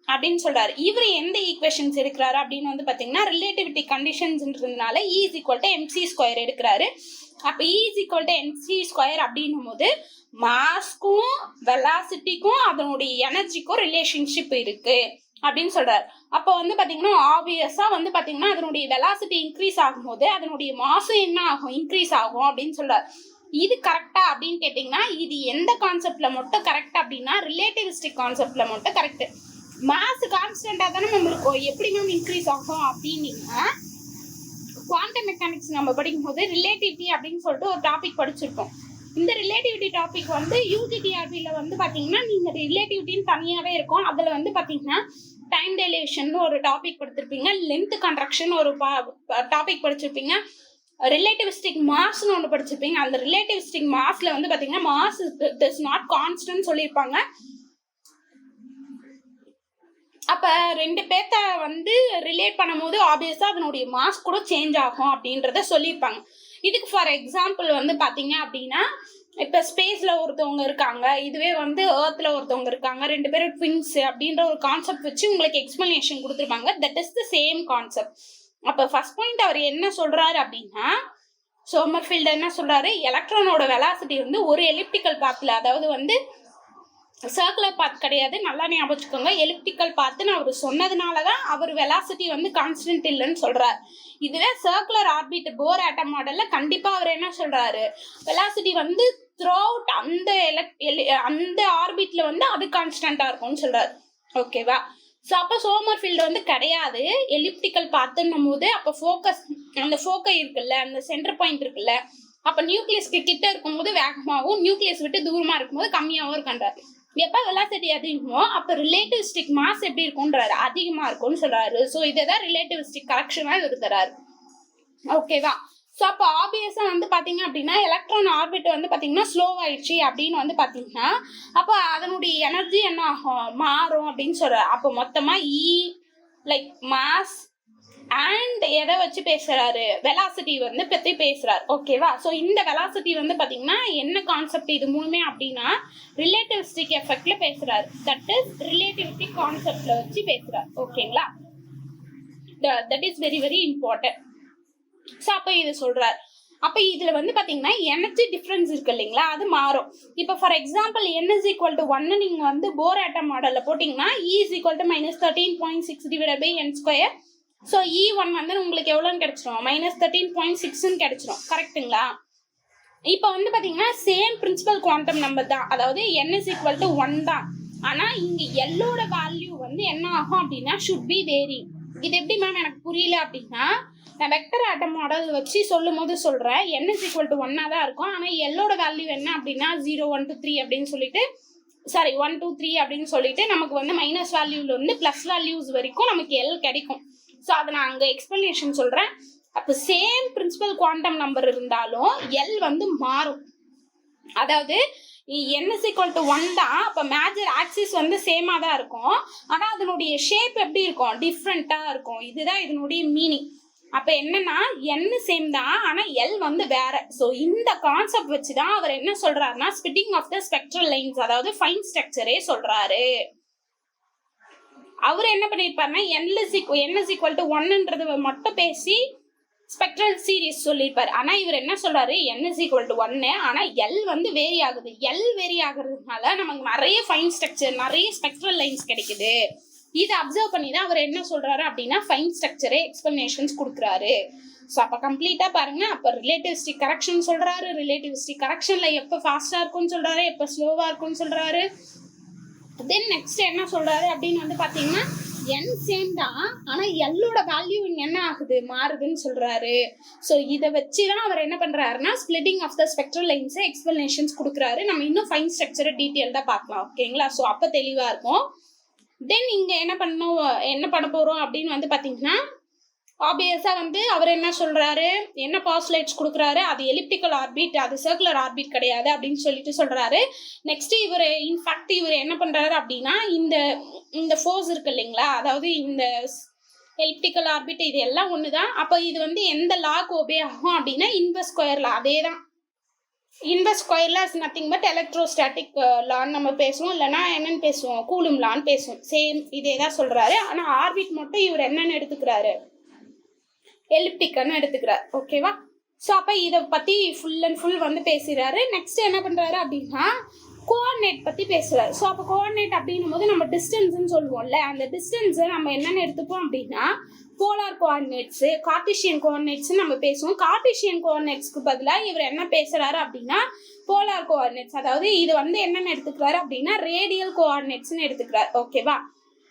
அப்படின்னு சொல்றாரு. இவர் எந்த ஈக்குவேஷன்ஸ் எடுக்கிறாரு அப்படின்னு வந்து பாத்தீங்கன்னா ரிலேட்டிவிட்டி கண்டிஷன்ஸ்ன்றதுனால E is equal to mc square எடுக்கிறாரு. அப்ப E is equal to mc square அப்படின்னும் போது மாஸ்க்கும் வெலாசிட்டிக்கும் அதனுடைய எனர்ஜிக்கும் ரிலேஷன்ஷிப் இருக்கு அப்படின்னு சொல்றாரு. அப்போ வந்து பாத்தீங்கன்னா ஆப்வியஸா வந்து பாத்தீங்கன்னா அதனுடைய வெலாசிட்டி இன்க்ரீஸ் ஆகும்போது அதனுடைய மாசும் என்ன ஆகும், இன்க்ரீஸ் ஆகும் அப்படின்னு சொல்றாரு. இது கரெக்டா அப்படின்னு கேட்டீங்கன்னா இது எந்த கான்செப்ட்ல மட்டும் கரெக்ட் அப்படின்னா ரிலேட்டிவிஸ்டிக் கான்செப்ட்ல மட்டும் கரெக்ட். மாஸ் கான்ஸ்டன்டா தானே நம்ம இருக்கும், எப்படி மேம் இன்க்ரீஸ் ஆகும் அப்படின்னீங்கன்னா குவாண்டம் மெக்கானிக்ஸ் நம்ம படிக்கும் போது ரிலேட்டிவிட்டி அப்படின்னு சொல்லிட்டு ஒரு டாபிக் படிச்சிருக்கோம். இந்த ரிலேட்டிவிட்டி டாபிக் வந்து யூஜிடிஆர்பியில் வந்து பார்த்தீங்கன்னா நீங்கள் ரிலேட்டிவிட்டின்னு தனியாகவே இருக்கும். அதில் வந்து பார்த்தீங்கன்னா டைம் டைலேஷன் ஒரு டாபிக் படிச்சிருப்பீங்க, லென்த் கன்ட்ரக்ஷன் ஒரு டாபிக் படிச்சிருப்பீங்க, ரிலேட்டிவிஸ்டிக் மாஸ்ன்னு ஒன்று படிச்சிருப்பீங்க. அந்த ரிலேட்டிவிஸ்டிக் மாஸ்ல வந்து பார்த்தீங்கன்னா மாஸ் இஸ் நாட் கான்ஸ்டன்ட் சொல்லியிருப்பாங்க. அப்ப ரெண்டு பேர்த்த வந்து ரிலேட் பண்ணும்போது ஆப்வியஸா அதனுடைய மாஸ் கூட சேஞ்ச் ஆகும் அப்படின்றத சொல்லியிருப்பாங்க. இதுக்கு ஃபார் எக்ஸாம்பிள் வந்து பாத்தீங்க அப்படின்னா இப்ப ஸ்பேஸ்ல ஒருத்தவங்க இருக்காங்க, இதுவே வந்து ஏர்த்ல ஒருத்தவங்க இருக்காங்க, ரெண்டு பேரும் ட்வின்ஸ் அப்படின்ற ஒரு கான்செப்ட் வச்சு உங்களுக்கு எக்ஸ்பிளனேஷன் கொடுத்துருப்பாங்க. That is the same concept. அப்ப ஃபர்ஸ்ட் பாயிண்ட் அவர் என்ன சொல்றாரு அப்படின்னா சோமர்ஃபீல்டு என்ன சொல்றாரு, எலக்ட்ரானோட வெலாசிட்டி வந்து ஒரு எலிப்டிக்கல் பாத்ல, அதாவது வந்து சர்க்குலர் பாத் கிடையாது, நல்லா ஞாபகம் வச்சுக்கோங்க, எலிப்டிக்கல் பாத்துன்னு அவர் சொன்னதுனாலதான் அவர் வெலாசிட்டி வந்து கான்ஸ்டன்ட் இல்லைன்னு சொல்றாரு. இதுவே சர்க்குலர் ஆர்பிட் போர் ஆட்டம் மாடல்ல கண்டிப்பா அவர் என்ன சொல்றாரு, வெலாசிட்டி வந்து த்ரூ அவுட் அந்த ஆர்பிட்ல வந்து அது கான்ஸ்டன்டா இருக்கும்னு சொல்றாரு. ஓகேவா? ஸோ அப்போ சோமர்ஃபீல்டு வந்து கிடையாது, எலிப்டிக்கல் பாத்துன்னும் போது அப்போ ஃபோக்கஸ் அந்த ஃபோக்கை இருக்குல்ல, அந்த சென்டர் பாயிண்ட் இருக்குல்ல, அப்போ நியூக்ளியஸ்க்கு கிட்ட இருக்கும்போது வேகமாகவும் நியூக்ளியஸ் விட்டு தூரமா இருக்கும்போது கம்மியாகவும் இருக்கின்றார். எப்போ வெலாசிட்டி அதிகமோ அப்போ ரிலேட்டிவிஸ்டிக் மாஸ் எப்படி இருக்கும்ன்றாரு, அதிகமா இருக்கும்னு சொல்றாரு. ஸோ இதைதான் ரிலேட்டிவிஸ்டிக் கரெக்ஷனா இவர் தராரு. ஓகேவா? ஸோ அப்போ ஆப்வியஸா வந்து பாத்தீங்க அப்படின்னா எலக்ட்ரான் ஆர்பிட் வந்து பாத்தீங்கன்னா ஸ்லோ ஆயிடுச்சு அப்படின்னு வந்து பாத்தீங்கன்னா அப்போ அதனுடைய எனர்ஜி என்ன ஆகும், மாறும் அப்படின்னு சொல்றாரு. அப்போ மொத்தமா லைக் மாஸ் அண்ட் எதை வச்சு பேசுறாரு, வெலாசிட்டி வந்து பத்தி பேசுறாரு. ஓகேவா? ஸோ இந்த வெலாசிட்டி வந்து பாத்தீங்கன்னா என்ன கான்செப்ட் இது மூணுமே அப்படின்னா ரிலேட்டிவிஸ்டிக் எஃபெக்ட்ல பேசுறாரு. தட் இஸ் ரிலேட்டிவிட்டி கான்செப்ட்ல வச்சு பேசுறாரு. ஓகேங்களா? That is very very important. So அப்போ இது சொல்றாரு. அப்போ இதுல வந்து பாத்தீங்கன்னா எனர்ஜி டிஃபரன்ஸ் இருக்கு இல்லைங்களா, அது மாறும். இப்போ for example n is equal to 1 நீங்க வந்து போர் ஆட்டம் மாடல்ல போட்டீங்கன்னா E is equal to -13.6 divided by n square. So E1 வந்து உங்களுக்கு எவ்வளோன்னு கிடைச்சிரும், -13.6ன்னு கிடைச்சிரும். கரெக்டுங்களா? இப்போ வந்து பாத்தீங்கன்னா சேம் பிரின்சிபல் குவாண்டம் நம்பர் தான், அதாவது n is equal to 1 தான். ஆனா இங்க எல்லோட வேல்யூ வந்து என்ன ஆகும் அப்படின்னா ஷுட் பி வேரி. இது எப்படி மேம் எனக்கு புரியல அப்படின்னா நான் வெக்டர் ஆட்டம் மாடல் வச்சு சொல்லும் போது சொல்றேன் n is equal to 1 தான் இருக்கும். ஆனா எல்லோட வேல்யூ என்ன அப்படின்னா 0 1 2 3 அப்படின்னு சொல்லிட்டு 1 2 3 அப்படின்னு சொல்லிட்டு நமக்கு வந்து மைனஸ் வேல்யூல இருந்து பிளஸ் வேல்யூஸ் வரைக்கும் நமக்கு எல் கிடைக்கும். ஸோ அதை நான் அங்கே எக்ஸ்பிளனேஷன் சொல்றேன். அப்போ சேம் பிரின்சிபல் குவாண்டம் நம்பர் இருந்தாலும் எல் வந்து மாறும். அதாவது n is equal to 1 தான், அப்போ மேஜர் ஆக்சிஸ் வந்து சேமா தான் இருக்கும், ஆனால் அதனுடைய ஷேப் எப்படி இருக்கும், டிஃப்ரெண்டா இருக்கும். இதுதான் இதனுடைய மீனிங். அப்ப என்னன்னா n சேம் தான், ஆனா l வந்து வேற. சோ இந்த கான்செப்ட் வச்சுதான் அவர் என்ன சொல்றாருன்னா splitting of the spectral lines, அதாவது ஃபைன் ஸ்ட்ரக்சரே சொல்றாரு. அவர் என்ன பண்ணிருப்பாருன்னா n is equal to 1ன்றது மட்டும் பேசி ஸ்பெக்ட்ரல் சீரிஸ் சொல்லியிருப்பாரு. ஆனா இவர் என்ன சொல்றாரு, n is equal to 1, ஆனா l வந்து வேரி ஆகுது. l வேரி ஆகுறதுனால நமக்கு நிறைய ஃபைன் ஸ்ட்ரக்சர், நிறைய ஸ்பெக்ட்ரல் லைன்ஸ் கிடைக்குது. இதை அப்சர்வ் பண்ணி தான் அவர் என்ன சொல்றாரு அப்படின்னா ஃபைன் ஸ்ட்ரக்சரே எக்ஸ்பிளனேஷன்ஸ் கொடுக்குறாரு. ஸோ அப்போ கம்ப்ளீட்டாக பாருங்க. அப்போ ரிலேட்டிவிஸ்டிக் கரெக்ஷன் சொல்றாரு. ரிலேட்டிவிஸ்டிக் கரெக்ஷன்ல எப்போ ஃபாஸ்டா இருக்கும்னு சொல்றாரு, எப்போ ஸ்லோவா இருக்கும்னு சொல்றாரு. தென் நெக்ஸ்ட் என்ன சொல்றாரு அப்படின்னு வந்து பாத்தீங்கன்னா n சேம் தான், ஆனா எல்லோட வேல்யூ இங்க என்ன ஆகுது, மாறுதுன்னு சொல்றாரு. ஸோ இதை வச்சுதான் அவர் என்ன பண்றாருன்னா splitting of the spectral lines explanations கொடுக்குறாரு. நம்ம இன்னும் ஃபைன் ஸ்ட்ரக்சரை டீட்டெயில்டா பார்க்கலாம். ஓகேங்களா? ஸோ அப்போ தெளிவா இருக்கும். தென் இங்க என்ன பண்ண போறோம் அப்படின்னு வந்து பாத்தீங்கன்னா ஆப்வியஸா வந்து அவர் என்ன சொல்றாரு, என்ன பாஸ்லேட்ஸ் கொடுக்குறாரு, அது எலிப்டிக்கல் ஆர்பிட், அது சர்க்குலர் ஆர்பிட் கிடையாது அப்படின்னு சொல்லிட்டு சொல்றாரு. நெக்ஸ்ட் இவர் இன்ஃபேக்ட் இவர் என்ன பண்றாரு அப்படின்னா இந்த ஃபோர்ஸ் இருக்கு இல்லைங்களா, அதாவது இந்த எலிப்டிக்கல் ஆர்பிட் இது எல்லாம் ஒண்ணுதான். அப்ப இது வந்து எந்த லாக்கு ஒபே ஆகும் அப்படின்னா இன்வெர்ஸ் ஸ்கொயர்ல. அதேதான், இன்வெர்ஸ் ஸ்கொயர்ல இஸ் நத்திங் பட் எலக்ட்ரோஸ்டாட்டிக் லான்னு நம்ம பேசுவோம், இல்லைன்னா என்னன்னு பேசுவோம், கூலும் லான்னு பேசுவோம். சேம் இதே தான் சொல்றாரு. ஆனா ஆர்பிட் மட்டும் இவர் என்னன்னு எடுத்துக்கிறாரு, எலிப்டிக்னு எடுத்துக்கிறார். ஓகேவா? ஸோ அப்போ இதை பற்றி ஃபுல் அண்ட் ஃபுல் வந்து பேசுகிறாரு. நெக்ஸ்ட் என்ன பண்ணுறாரு அப்படின்னா கோஆர்டினேட் பற்றி பேசுகிறாரு. ஸோ அப்போ கோஆர்டினேட் அப்படின்னும் போது நம்ம டிஸ்டன்ஸ்ன்னு சொல்லுவோம்ல, அந்த டிஸ்டன்ஸை நம்ம என்னென்னு எடுத்துப்போம் அப்படின்னா போலார் கோஆர்டினேட்ஸு, கார்டீசியன் கோஆர்டினேட்ஸ்ன்னு நம்ம பேசுவோம். கார்டீசியன் கோஆர்டினேட்ஸ்க்கு பதிலாக இவர் என்ன பேசுகிறாரு அப்படின்னா போலார் கோஆர்டினேட்ஸ், அதாவது இது வந்து என்னென்னு எடுத்துக்கிறாரு அப்படின்னா ரேடியல் கோஆர்டினேட்ஸ்ன்னு எடுத்துக்கிறார். ஓகேவா?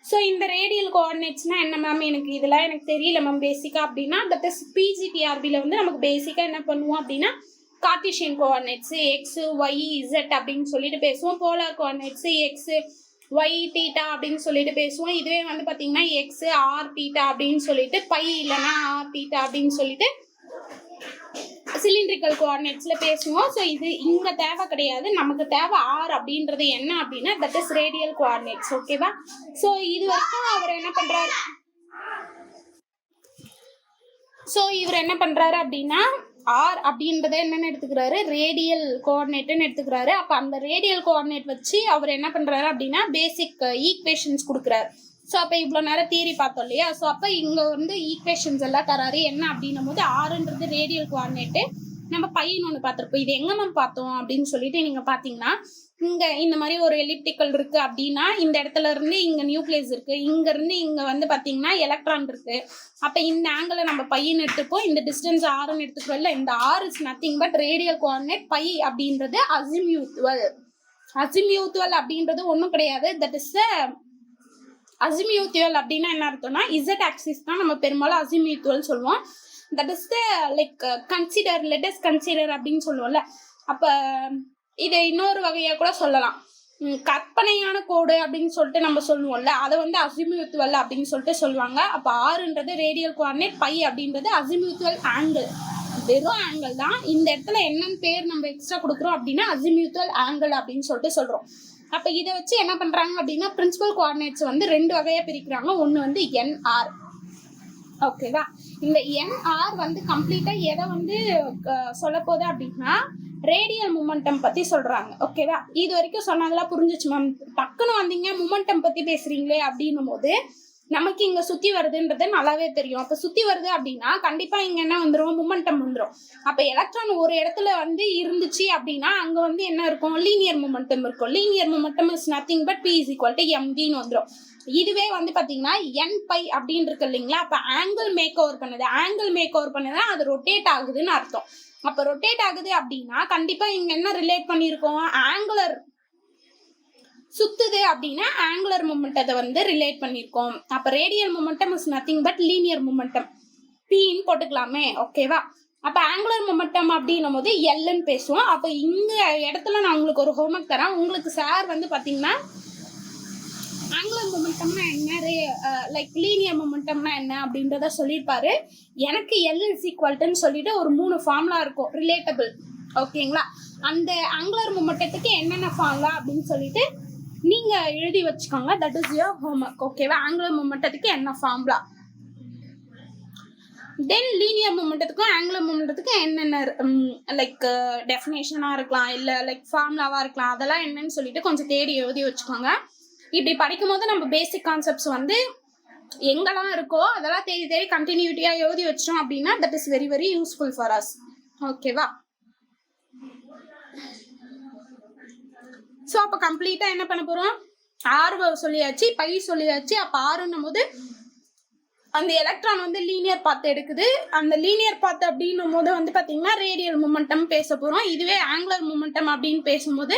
ஸோ இந்த ரேடியல் கோஆர்டினேட்ஸ்னா என்ன மேம், இதெல்லாம் எனக்கு தெரியல மேம் பேசிக்கா அப்படின்னா, தட் இஸ் பிஜிடிஆர்பியில் வந்து நமக்கு பேசிக்காக என்ன பண்ணுவோம் அப்படின்னா Cartesian coordinates X Y Z அப்படின்னு சொல்லிட்டு பேசுவோம். Polar coordinates X Y theta அப்படின்னு சொல்லிட்டு பேசுவோம். இதுவே வந்து பார்த்தீங்கன்னா எக்ஸ் ஆர் தீட்டா அப்படின்னு சொல்லிட்டு, பை இல்லைன்னா ஆர் தீட்டா அப்படின்னு சொல்லிட்டு சிலிண்ட்ரிக்கல் கோஆர்டினேட்ஸ்ல பேசுவோம். ஸோ இது இங்க தேவை கிடையாது, நமக்கு தேவை ஆர் அப்படின்றது என்ன அப்படின்னா தட் இஸ் ரேடியல் கோஆர்டினேட்ஸ். ஓகேவா? ஸோ இது வரைக்கும் அவர் என்ன பண்றாரு அப்படின்னா ஆர் அப்படின்றத என்னன்னு எடுத்துக்கிறாரு, ரேடியல் கோஆர்டினேட்னு எடுத்துக்கிறாரு. அப்ப அந்த ரேடியல் கோஆர்டினேட் வச்சு அவர் என்ன பண்றாரு அப்படின்னா பேசிக் ஈக்குவேஷன்ஸ் கொடுக்குறாரு. ஸோ அப்போ இவ்வளோ நேரம் தியரி பார்த்தோம் இல்லையா? ஸோ அப்போ இங்கே வந்து ஈக்குவேஷன்ஸ் எல்லாம் தராரு. என்ன அப்படின்னும் போது ஆறுன்றது ரேடியல் கோஆர்டினேட்டு, நம்ம பையன் ஒன்று பார்த்துருப்போம். இது எங்கே நம்ம பார்த்தோம் அப்படின்னு சொல்லிட்டு நீங்கள் பார்த்தீங்கன்னா இங்கே இந்த மாதிரி ஒரு எலிப்டிக்கல் இருக்குது அப்படின்னா இந்த இடத்துல இருந்து இங்கே நியூக்ளியஸ் இருக்குது, இங்கேருந்து இங்கே வந்து பார்த்தீங்கன்னா எலக்ட்ரான் இருக்குது. அப்போ இந்த ஆங்கிளை நம்ம பையன் எடுத்துப்போம், இந்த டிஸ்டன்ஸ் ஆறுன்னு எடுத்துக்கிறோம்ல, இந்த R is nothing but radial coordinate. Phi அப்படின்றது அசிமியூத்துவல். அசிமியூத்துவல் அப்படின்றது ஒன்றும் கிடையாது, தட் இஸ் அசிமியூத்துவல் அப்படின்னா என்ன அர்த்தம்னா இசட் ஆக்சிஸ் தான் நம்ம பெரும்பாலும் அசிமியூத்துவல் சொல்லுவோம். That is the like consider, lettuce consider அப்படின்னு சொல்லுவோம்ல. அப்போ இதை இன்னொரு வகையாக கூட சொல்லலாம், கற்பனையான கோடு அப்படின்னு சொல்லிட்டு நம்ம சொல்லுவோம்ல, அதை வந்து அசிமியூத்துவல் அப்படின்னு சொல்லிட்டு சொல்லுவாங்க. அப்போ ஆறுன்றது ரேடியல் கோஆர்டினேட், பை அப்படின்றது அசிமியூத்துவல் ஆங்கிள், வெறும் ஆங்கிள் தான். இந்த இடத்துல என்னன்னு பேர் நம்ம எக்ஸ்ட்ரா கொடுக்குறோம் அப்படின்னா அசிமியூத்துவல் ஆங்கிள் அப்படின்னு சொல்லிட்டு சொல்கிறோம். அப்போ இதை வச்சு என்ன பண்ணுறாங்க அப்படின்னா பிரின்சிபல் கோஆர்டினேட்ஸ் வந்து ரெண்டு வகையாக பிரிக்கிறாங்க. ஒன்று வந்து என்ஆர். ஓகேவா? இந்த என்ஆர் வந்து கம்ப்ளீட்டாக எதை வந்து சொல்ல போகுது அப்படின்னா ரேடியல் மூமெண்டம் பற்றி சொல்கிறாங்க. ஓகேவா? இது வரைக்கும் சொன்னதெல்லாம் புரிஞ்சிச்சு மேம், டக்குன்னு வந்தீங்க மூமெண்டம் பற்றி பேசுகிறீங்களே அப்படின்னும் போது நமக்கு இங்கே சுற்றி வருதுன்றது நல்லாவே தெரியும். அப்போ சுற்றி வருது அப்படின்னா கண்டிப்பாக இங்கே என்ன வந்துடும், மூமெண்டம் வந்துடும். அப்போ எலக்ட்ரான் ஒரு இடத்துல வந்து இருந்துச்சு அப்படின்னா அங்கே வந்து என்ன இருக்கும், லீனியர் மூமெண்டம் இருக்கும். Linear momentum is nothing but P is equal to எம்டின்னு வந்துடும். இதுவே வந்து பார்த்தீங்கன்னா என் பை அப்படின்னு இருக்கு இல்லைங்களா, அப்போ ஆங்கிள் மேக் ஓவர் பண்ணுது. ஆங்கிள் மேக் ஓவர் பண்ணுதுன்னா அது ரொட்டேட் ஆகுதுன்னு அர்த்தம். அப்போ ரொட்டேட் ஆகுது அப்படின்னா கண்டிப்பாக இங்கே என்ன ரிலேட் பண்ணியிருக்கோம், ஆங்குலர் சுத்துது அப்படின்னா ஆங்குலர் மூமெண்டத்தை வந்து ரிலேட் பண்ணியிருக்கோம். அப்போ radial momentum is nothing but linear momentum, பின்னு போட்டுக்கலாமே. ஓகேவா? அப்போ ஆங்குலர் மொமெண்டம் அப்படின்னும் போது எல்லுன்னு பேசுவோம். அப்போ இந்த இடத்துல நான் உங்களுக்கு ஒரு ஹோம்ஒர்க் தரேன். உங்களுக்கு சார் வந்து பார்த்தீங்கன்னா ஆங்குலர் மொமெண்டம்னா என்ன, லைக் லீனியர் மொமெண்டம்னா என்ன அப்படின்றத சொல்லியிருப்பாரு. எனக்கு எல் இஸ் ஈக்குவல்ட்டுன்னு சொல்லிட்டு ஒரு 3 ஃபார்முலா இருக்கும் ரிலேட்டபிள். ஓகேங்களா? அந்த ஆங்குலர் மொமெண்டத்துக்கு என்னென்ன ஃபார்முலா அப்படின்னு சொல்லிட்டு நீங்க எழுதி வச்சுக்கோங்க. That is your homework. ஓகேவா? ஆங்குலர் மொமெண்டத்துக்கு என்ன ஃபார்முலா. தென் லீனியர் மூமெண்டத்துக்கும் ஆங்குலர் மூமெண்டத்துக்கும் என்னென்ன லைக் டெஃபினேஷனாக இருக்கலாம், இல்லை லைக் ஃபார்முலாவாக இருக்கலாம், அதெல்லாம் என்னன்னு சொல்லிட்டு கொஞ்சம் தேடி எழுதி வச்சுக்கோங்க. இப்படி படிக்கும் போது நம்ம பேசிக் கான்செப்ட்ஸ் வந்து எங்கெல்லாம் இருக்கோ அதெல்லாம் தேடி தேடி கண்டினியூட்டியாக எழுதி வச்சிட்டோம் அப்படின்னா that is very very useful for us. ஓகேவா? ஸோ அப்போ கம்ப்ளீட்டாக என்ன பண்ண போகிறோம், ஆறு சொல்லியாச்சு, பை சொல்லியாச்சு. அப்போ ஆறுன்னும் போது அந்த எலக்ட்ரான் வந்து லீனியர் பாத் எடுக்குது. அந்த லீனியர் பாத் அப்படின்னும் போது வந்து பார்த்தீங்கன்னா ரேடியல் மூமெண்டம் பேச போகிறோம். இதுவே ஆங்குலர் மூமெண்டம் அப்படின்னு பேசும்போது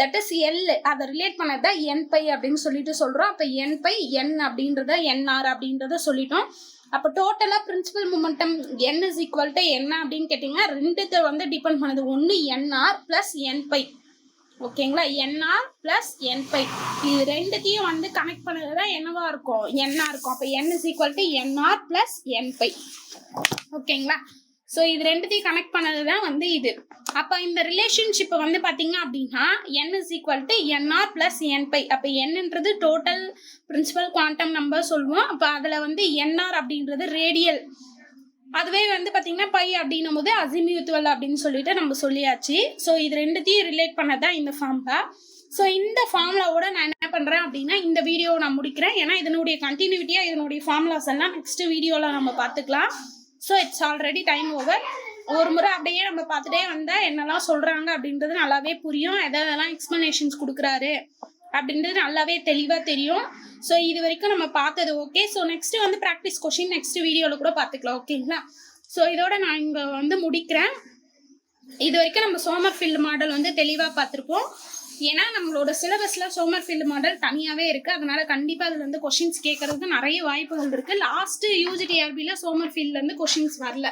தட் இஸ் எல், அதை ரிலேட் பண்ணதான் என் பை அப்படின்னு சொல்லிட்டு சொல்கிறோம். அப்போ என் பை என் அப்படின்றத என்ஆர் அப்படின்றத சொல்லிட்டோம். அப்போ டோட்டலாக principal momentum N is equal to என்ன அப்படின்னு கேட்டிங்கன்னா ரெண்டுத்தை வந்து டிபெண்ட் பண்ணுது. ஒன்று என்ஆர் ப்ளஸ் என் பை. ஓகேங்களா? என்ஆர் ப்ளஸ் என் பை, இது ரெண்டுத்தையும் வந்து கனெக்ட் பண்ணது தான் என்னவா இருக்கும், என்னா இருக்கும். அப்போ N is equal to NR plus N phi. ஓகேங்களா? ஸோ இது ரெண்டுத்தையும் கனெக்ட் பண்ணது தான் வந்து இது. அப்போ இந்த ரிலேஷன்ஷிப்பை வந்து பார்த்தீங்க அப்படின்னா N is equal to NR plus N phi. அப்போ என்னன்றது டோட்டல் பிரின்சிபல் குவாண்டம் நம்பர் சொல்லுவோம். அப்போ அதில் வந்து என்ஆர் அப்படின்றது ரேடியல், அதுவே வந்து பார்த்தீங்கன்னா பை அப்படின்னும் போது அசிமியூத்துவல் அப்படின்னு சொல்லிட்டு நம்ம சொல்லியாச்சு. ஸோ இது ரெண்டுத்தையும் ரிலேட் பண்ணதான் இந்த ஃபார்முலா. ஸோ இந்த ஃபார்முலாவோட நான் என்ன பண்ணுறேன் அப்படின்னா இந்த வீடியோவை நான் முடிக்கிறேன். ஏன்னா இதனுடைய கண்டினியூட்டியாக இதனுடைய ஃபார்முலாஸ் எல்லாம் நெக்ஸ்ட் வீடியோவில் நம்ம பார்த்துக்கலாம். So it's already time over. ஒரு முறை அப்படியே நம்ம பார்த்துட்டே வந்தால் என்னெல்லாம் சொல்கிறாங்க அப்படின்றது நல்லாவே புரியும். எதெல்லாம் எக்ஸ்பிளனேஷன்ஸ் கொடுக்குறாரு அப்படின்றது நல்லாவே தெளிவாக தெரியும். ஸோ இது வரைக்கும் நம்ம பார்த்தது ஓகே. ஸோ நெக்ஸ்ட் வந்து ப்ராக்டிஸ் கொஷின் நெக்ஸ்ட் வீடியோவில் கூட பார்த்துக்கலாம். ஓகேங்களா? ஸோ இதோட நான் இங்கே வந்து முடிக்கிறேன். இது வரைக்கும் நம்ம சோமர்ஃபீல்டு மாடல் வந்து தெளிவாக பார்த்துருப்போம். ஏன்னா நம்மளோட சிலபஸில் சோமர்ஃபீல்டு மாடல் தனியாகவே இருக்குது. அதனால கண்டிப்பாக அதில் வந்து கொஷின்ஸ் கேட்கறதுக்கு நிறைய வாய்ப்புகள் இருக்குது. லாஸ்ட்டு யூஜிடிஆர்பியில் சோமர்ஃபீல்ட்லேருந்து கொஷின்ஸ் வரல.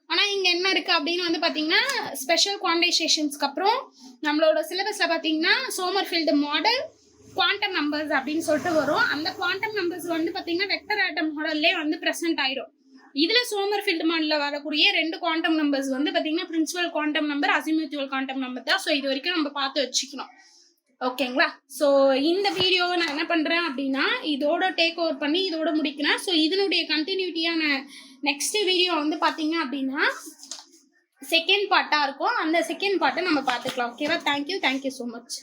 ஆனால் இங்கே என்ன இருக்குது அப்படின்னு வந்து பார்த்தீங்கன்னா ஸ்பெஷல் குவான்டைசேஷன்ஸ்க்கு அப்புறம் நம்மளோட சிலபஸில் பார்த்தீங்கன்னா சோமர்ஃபீல்டு மாடல் குவாண்டம் நம்பர்ஸ் அப்படின்னு சொல்லிட்டு வரும். அந்த குவாண்டம் நம்பர்ஸ் வந்து பார்த்தீங்கன்னா வெக்டர் ஆட்டம் மாடல்லே வந்து ப்ரெசென்ட் ஆயிடும். இதில் சோமர்ஃபீல்டு மாடலில் வரக்கூடிய ரெண்டு குவாண்டம் நம்பர்ஸ் வந்து பார்த்தீங்கன்னா principal quantum number, azimuthal quantum number தான். ஸோ இது வரைக்கும் நம்ம பார்த்து வச்சுக்கணும். ஓகேங்களா? ஸோ இந்த வீடியோவை நான் என்ன பண்ணுறேன் அப்படின்னா இதோட டேக் ஓவர் பண்ணி இதோட முடிக்கிறேன். ஸோ இதனுடைய கண்டினியூட்டியான நெக்ஸ்ட் வீடியோ வந்து பார்த்தீங்க அப்படின்னா செகண்ட் பார்ட்டாக இருக்கும். அந்த செகண்ட் பார்ட்டை நம்ம பார்த்துக்கலாம். ஓகேவா? Thank you so much.